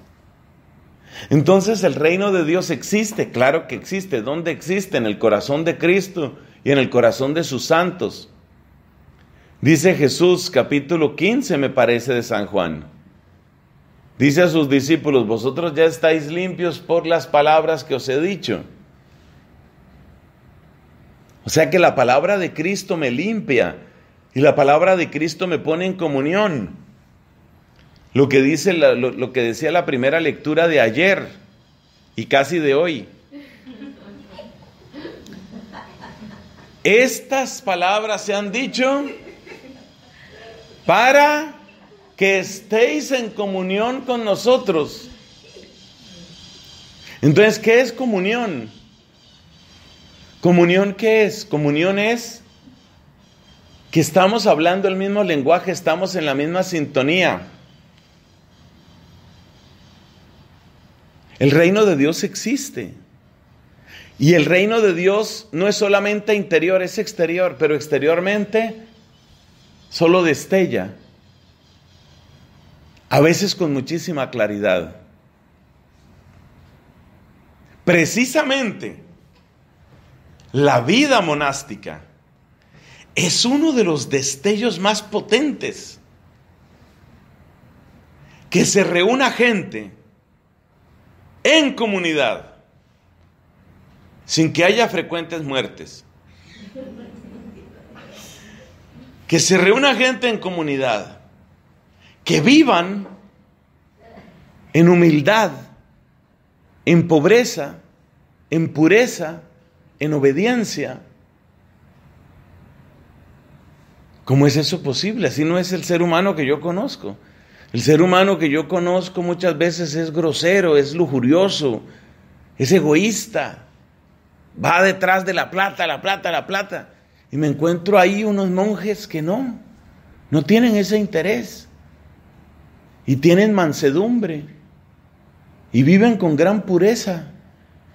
Entonces el reino de Dios existe, claro que existe. ¿Dónde existe? En el corazón de Cristo y en el corazón de sus santos. Dice Jesús, capítulo 15, me parece, de San Juan. Dice a sus discípulos: vosotros ya estáis limpios por las palabras que os he dicho. O sea que la palabra de Cristo me limpia y la palabra de Cristo me pone en comunión. Lo que decía la primera lectura de ayer y casi de hoy. Estas palabras se han dicho para que estéis en comunión con nosotros. Entonces, ¿qué es comunión? ¿Comunión qué es? Comunión es que estamos hablando el mismo lenguaje, estamos en la misma sintonía. El reino de Dios existe. Y el reino de Dios no es solamente interior, es exterior, pero exteriormente solo destella. A veces con muchísima claridad. Precisamente, la vida monástica es uno de los destellos más potentes. Que se reúna gente en comunidad, sin que haya frecuentes muertes. Que se reúna gente en comunidad, que vivan en humildad, en pobreza, en pureza, en obediencia. ¿Cómo es eso posible? Así no es el ser humano que yo conozco. El ser humano que yo conozco muchas veces es grosero, es lujurioso, es egoísta. Va detrás de la plata, la plata, la plata. Y me encuentro ahí unos monjes que no tienen ese interés. Y tienen mansedumbre. Y viven con gran pureza.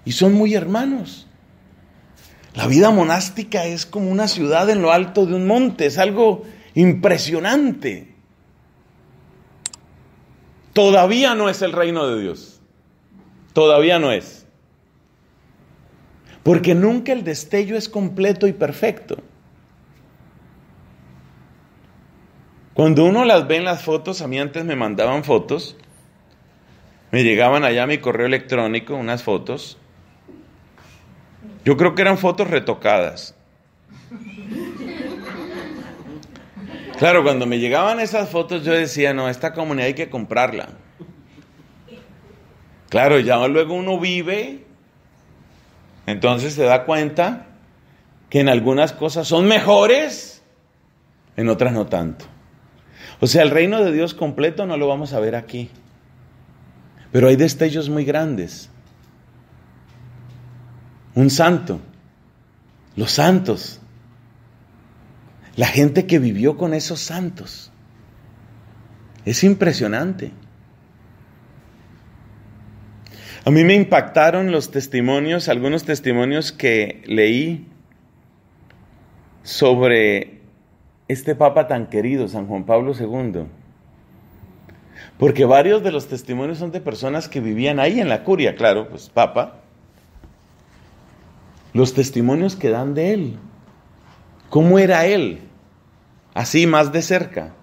Y son muy hermanos. La vida monástica es como una ciudad en lo alto de un monte. Es algo impresionante. Todavía no es el reino de Dios. Todavía no es. Porque nunca el destello es completo y perfecto. Cuando uno las ve en las fotos, a mí antes me mandaban fotos, me llegaban allá a mi correo electrónico unas fotos. Yo creo que eran fotos retocadas. Claro, cuando me llegaban esas fotos yo decía, no, esta comunidad hay que comprarla. Claro, ya luego uno vive, entonces se da cuenta que en algunas cosas son mejores, en otras no tanto. O sea, el reino de Dios completo no lo vamos a ver aquí. Pero hay destellos muy grandes. Un santo, los santos, la gente que vivió con esos santos. Es impresionante. A mí me impactaron los testimonios, algunos testimonios que leí sobre este Papa tan querido, San Juan Pablo II. Porque varios de los testimonios son de personas que vivían ahí en la curia, claro, pues Papa. Los testimonios que dan de él. ¿Cómo era él? Así más de cerca.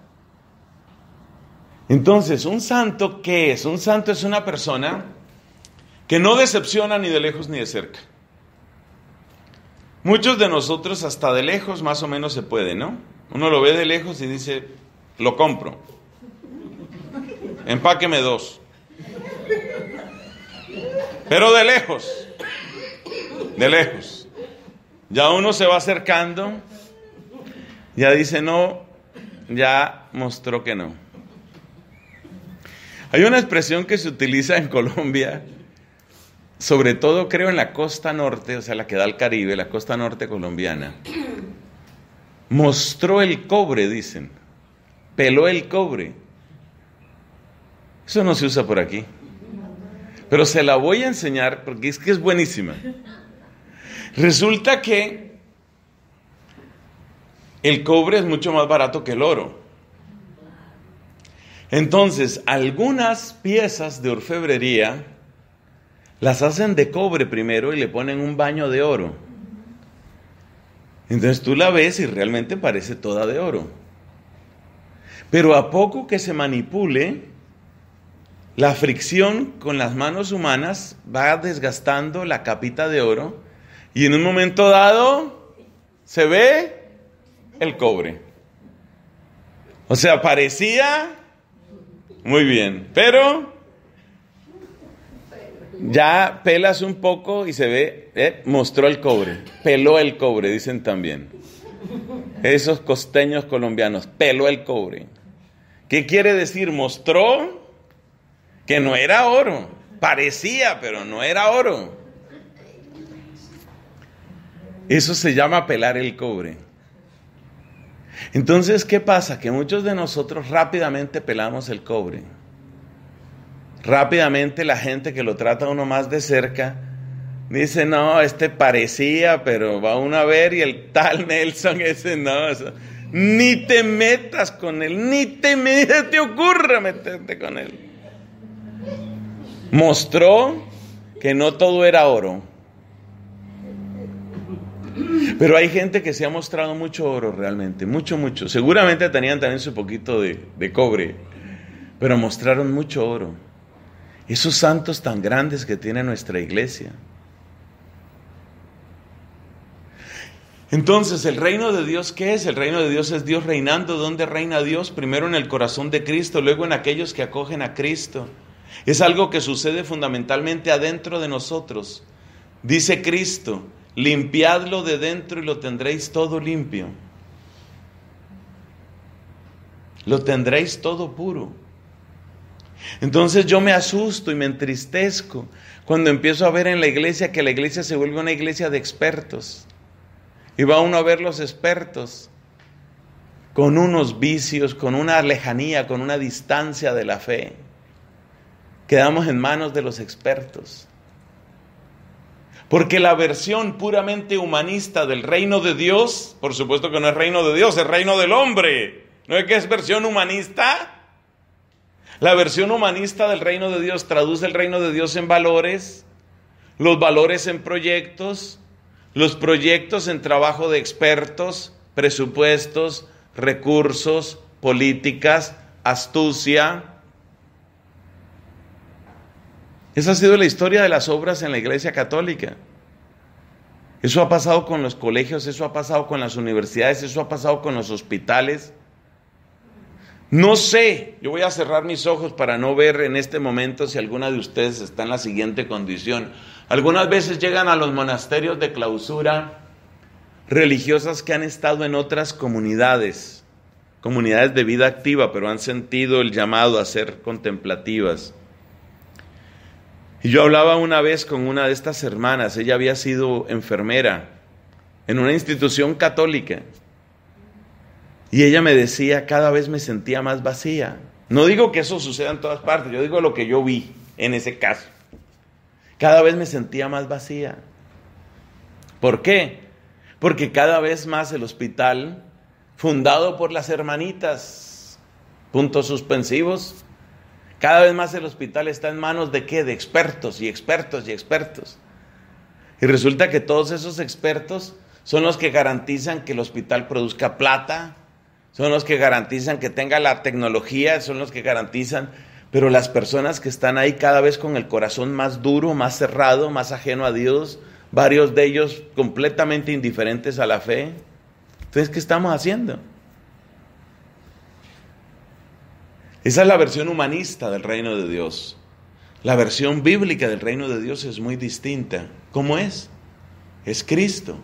Entonces, ¿un santo qué es? Un santo es una persona que no decepciona ni de lejos ni de cerca. Muchos de nosotros hasta de lejos más o menos se puede, ¿no? Uno lo ve de lejos y dice, lo compro. Empáqueme 2. Pero de lejos. De lejos. Ya uno se va acercando, ya dice no, ya mostró que no. Hay una expresión que se utiliza en Colombia, sobre todo creo en la costa norte, o sea, la que da al Caribe, la costa norte colombiana. Mostró el cobre, dicen. Peló el cobre. Eso no se usa por aquí. Pero se la voy a enseñar porque es que es buenísima. Resulta que el cobre es mucho más barato que el oro. Entonces, algunas piezas de orfebrería las hacen de cobre primero y le ponen un baño de oro. Entonces tú la ves y realmente parece toda de oro. Pero a poco que se manipule, la fricción con las manos humanas va desgastando la capita de oro y en un momento dado se ve el cobre. O sea, parecía muy bien, pero ya pelas un poco y se ve, mostró el cobre, peló el cobre, dicen también. Esos costeños colombianos, peló el cobre. ¿Qué quiere decir? Mostró que no era oro, parecía, pero no era oro. Eso se llama pelar el cobre. Entonces, ¿qué pasa? Que muchos de nosotros rápidamente pelamos el cobre. Rápidamente la gente que lo trata a uno más de cerca dice, no, este parecía, pero va uno a ver y el tal Nelson ese no, eso, ni te metas con él, ni te ocurra meterte con él. Mostró que no todo era oro. Pero hay gente que se ha mostrado mucho oro realmente, mucho. Seguramente tenían también su poquito de cobre, pero mostraron mucho oro. Esos santos tan grandes que tiene nuestra iglesia. Entonces, ¿el reino de Dios qué es? El reino de Dios es Dios reinando. ¿Dónde reina Dios? Primero en el corazón de Cristo, luego en aquellos que acogen a Cristo. Es algo que sucede fundamentalmente adentro de nosotros. Dice Cristo, limpiadlo de dentro y lo tendréis todo limpio. Lo tendréis todo puro. Entonces yo me asusto y me entristezco cuando empiezo a ver en la iglesia que la iglesia se vuelve una iglesia de expertos. Y va uno a ver los expertos con unos vicios, con una lejanía, con una distancia de la fe. Quedamos en manos de los expertos. Porque la versión puramente humanista del reino de Dios, por supuesto que no es reino de Dios, es reino del hombre. ¿No es que es versión humanista? La versión humanista del reino de Dios traduce el reino de Dios en valores, los valores en proyectos, los proyectos en trabajo de expertos, presupuestos, recursos, políticas, astucia. Esa ha sido la historia de las obras en la Iglesia Católica. Eso ha pasado con los colegios, eso ha pasado con las universidades, eso ha pasado con los hospitales. No sé, yo voy a cerrar mis ojos para no ver en este momento si alguna de ustedes está en la siguiente condición. Algunas veces llegan a los monasterios de clausura religiosas que han estado en otras comunidades de vida activa, pero han sentido el llamado a ser contemplativas. Y yo hablaba una vez con una de estas hermanas, ella había sido enfermera en una institución católica. Y ella me decía, cada vez me sentía más vacía. No digo que eso suceda en todas partes, yo digo lo que yo vi en ese caso. Cada vez me sentía más vacía. ¿Por qué? Porque cada vez más el hospital, fundado por las hermanitas, puntos suspensivos, cada vez más el hospital está en manos de ¿qué? De expertos y expertos y expertos. Y resulta que todos esos expertos son los que garantizan que el hospital produzca plata, son los que garantizan que tenga la tecnología, son los que garantizan, pero las personas que están ahí cada vez con el corazón más duro, más cerrado, más ajeno a Dios, varios de ellos completamente indiferentes a la fe. Entonces, ¿qué estamos haciendo? Esa es la versión humanista del reino de Dios. La versión bíblica del reino de Dios es muy distinta. ¿Cómo es? Es Cristo.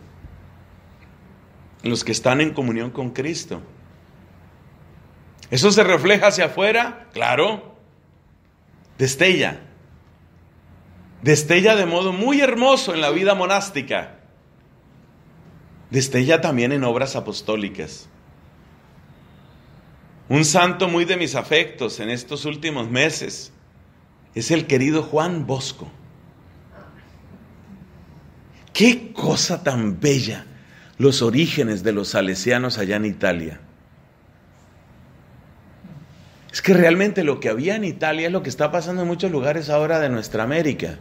Los que están en comunión con Cristo. ¿Eso se refleja hacia afuera? Claro. Destella. Destella de modo muy hermoso en la vida monástica. Destella también en obras apostólicas. Un santo muy de mis afectos en estos últimos meses es el querido Juan Bosco. ¡Qué cosa tan bella! Los orígenes de los salesianos allá en Italia. Es que realmente lo que había en Italia es lo que está pasando en muchos lugares ahora de nuestra América.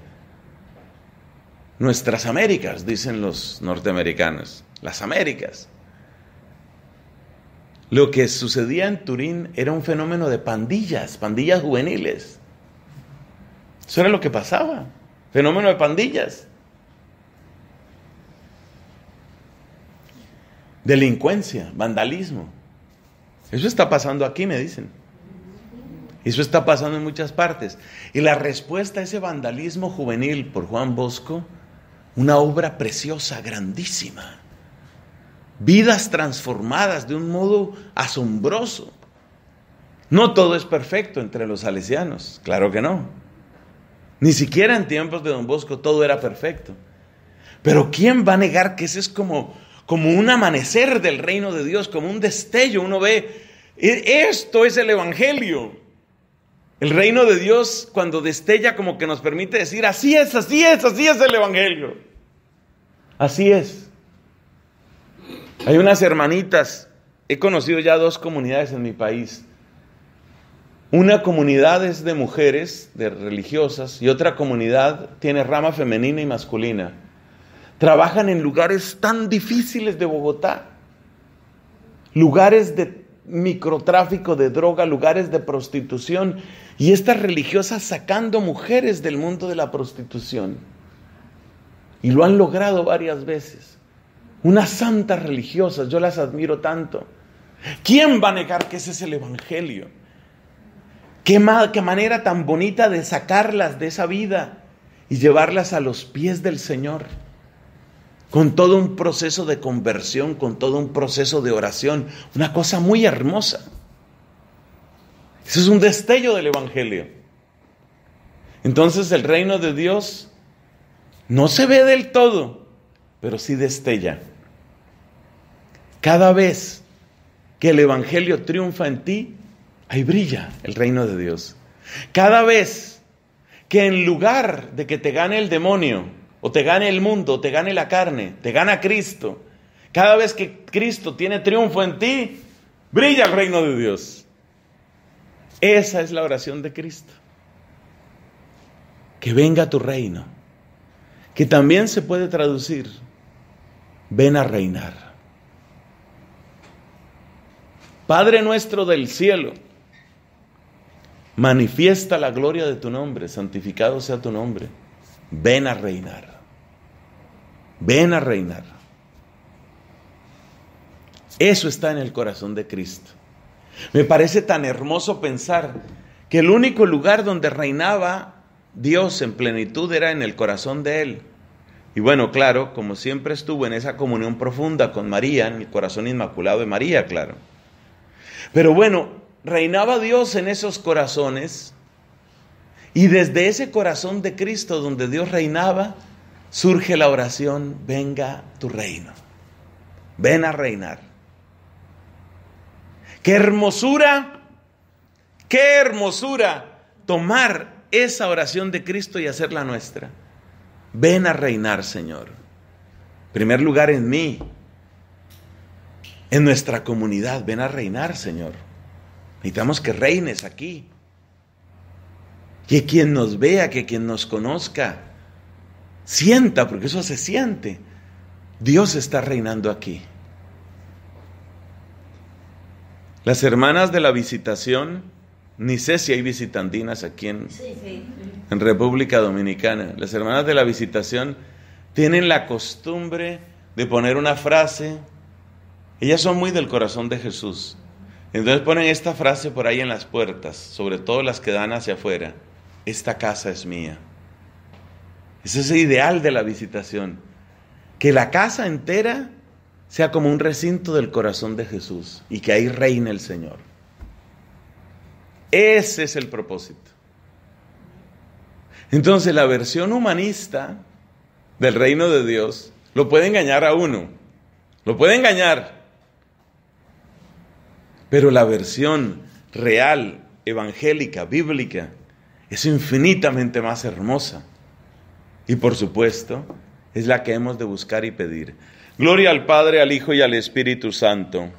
Nuestras Américas, dicen los norteamericanos. Las Américas. Lo que sucedía en Turín era un fenómeno de pandillas juveniles. Eso era lo que pasaba. Fenómeno de pandillas. Delincuencia, vandalismo. Eso está pasando aquí, me dicen. Eso está pasando en muchas partes. Y la respuesta a ese vandalismo juvenil por Juan Bosco, una obra preciosa, grandísima. Vidas transformadas de un modo asombroso. No todo es perfecto entre los salesianos, claro que no. Ni siquiera en tiempos de Don Bosco todo era perfecto. Pero ¿quién va a negar que ese es como un amanecer del reino de Dios, como un destello? Uno ve, esto es el Evangelio. El reino de Dios, cuando destella, como que nos permite decir, así es el Evangelio. Así es. Hay unas hermanitas, he conocido ya 2 comunidades en mi país. Una comunidad es de mujeres, de religiosas, y otra comunidad tiene rama femenina y masculina. Trabajan en lugares tan difíciles de Bogotá, lugares de microtráfico de droga, lugares de prostitución, y estas religiosas sacando mujeres del mundo de la prostitución. Y lo han logrado varias veces. Unas santas religiosas, yo las admiro tanto. ¿Quién va a negar que ese es el Evangelio? Qué manera tan bonita de sacarlas de esa vida y llevarlas a los pies del Señor. Con todo un proceso de conversión, con todo un proceso de oración. Una cosa muy hermosa. Eso es un destello del Evangelio. Entonces el reino de Dios no se ve del todo, pero sí destella. Cada vez que el Evangelio triunfa en ti, ahí brilla el reino de Dios. Cada vez que en lugar de que te gane el demonio, o te gane el mundo, o te gane la carne, te gana Cristo, cada vez que Cristo tiene triunfo en ti, brilla el reino de Dios. Esa es la oración de Cristo. Que venga tu reino, que también se puede traducir, ven a reinar. Padre nuestro del cielo, manifiesta la gloria de tu nombre, santificado sea tu nombre. Ven a reinar. Ven a reinar. Eso está en el corazón de Cristo. Me parece tan hermoso pensar que el único lugar donde reinaba Dios en plenitud era en el corazón de Él. Y bueno, claro, como siempre estuvo en esa comunión profunda con María, en el corazón inmaculado de María, claro. Pero bueno, reinaba Dios en esos corazones, y desde ese corazón de Cristo donde Dios reinaba, surge la oración, venga tu reino, ven a reinar. ¡Qué hermosura! ¡Qué hermosura! Tomar esa oración de Cristo y hacerla nuestra. Ven a reinar, Señor. En primer lugar en mí, en nuestra comunidad, ven a reinar, Señor. Necesitamos que reines aquí. Que quien nos vea, que quien nos conozca, sienta, porque eso se siente. Dios está reinando aquí. Las hermanas de la Visitación, ni sé si hay visitandinas aquí en República Dominicana. Las hermanas de la Visitación tienen la costumbre de poner una frase. Ellas son muy del corazón de Jesús. Entonces ponen esta frase por ahí en las puertas, sobre todo las que dan hacia afuera. Esta casa es mía. Ese es el ideal de la Visitación. Que la casa entera sea como un recinto del corazón de Jesús y que ahí reine el Señor. Ese es el propósito. Entonces la versión humanista del reino de Dios lo puede engañar a uno. Lo puede engañar. Pero la versión real, evangélica, bíblica, es infinitamente más hermosa. Y por supuesto, es la que hemos de buscar y pedir. Gloria al Padre, al Hijo y al Espíritu Santo.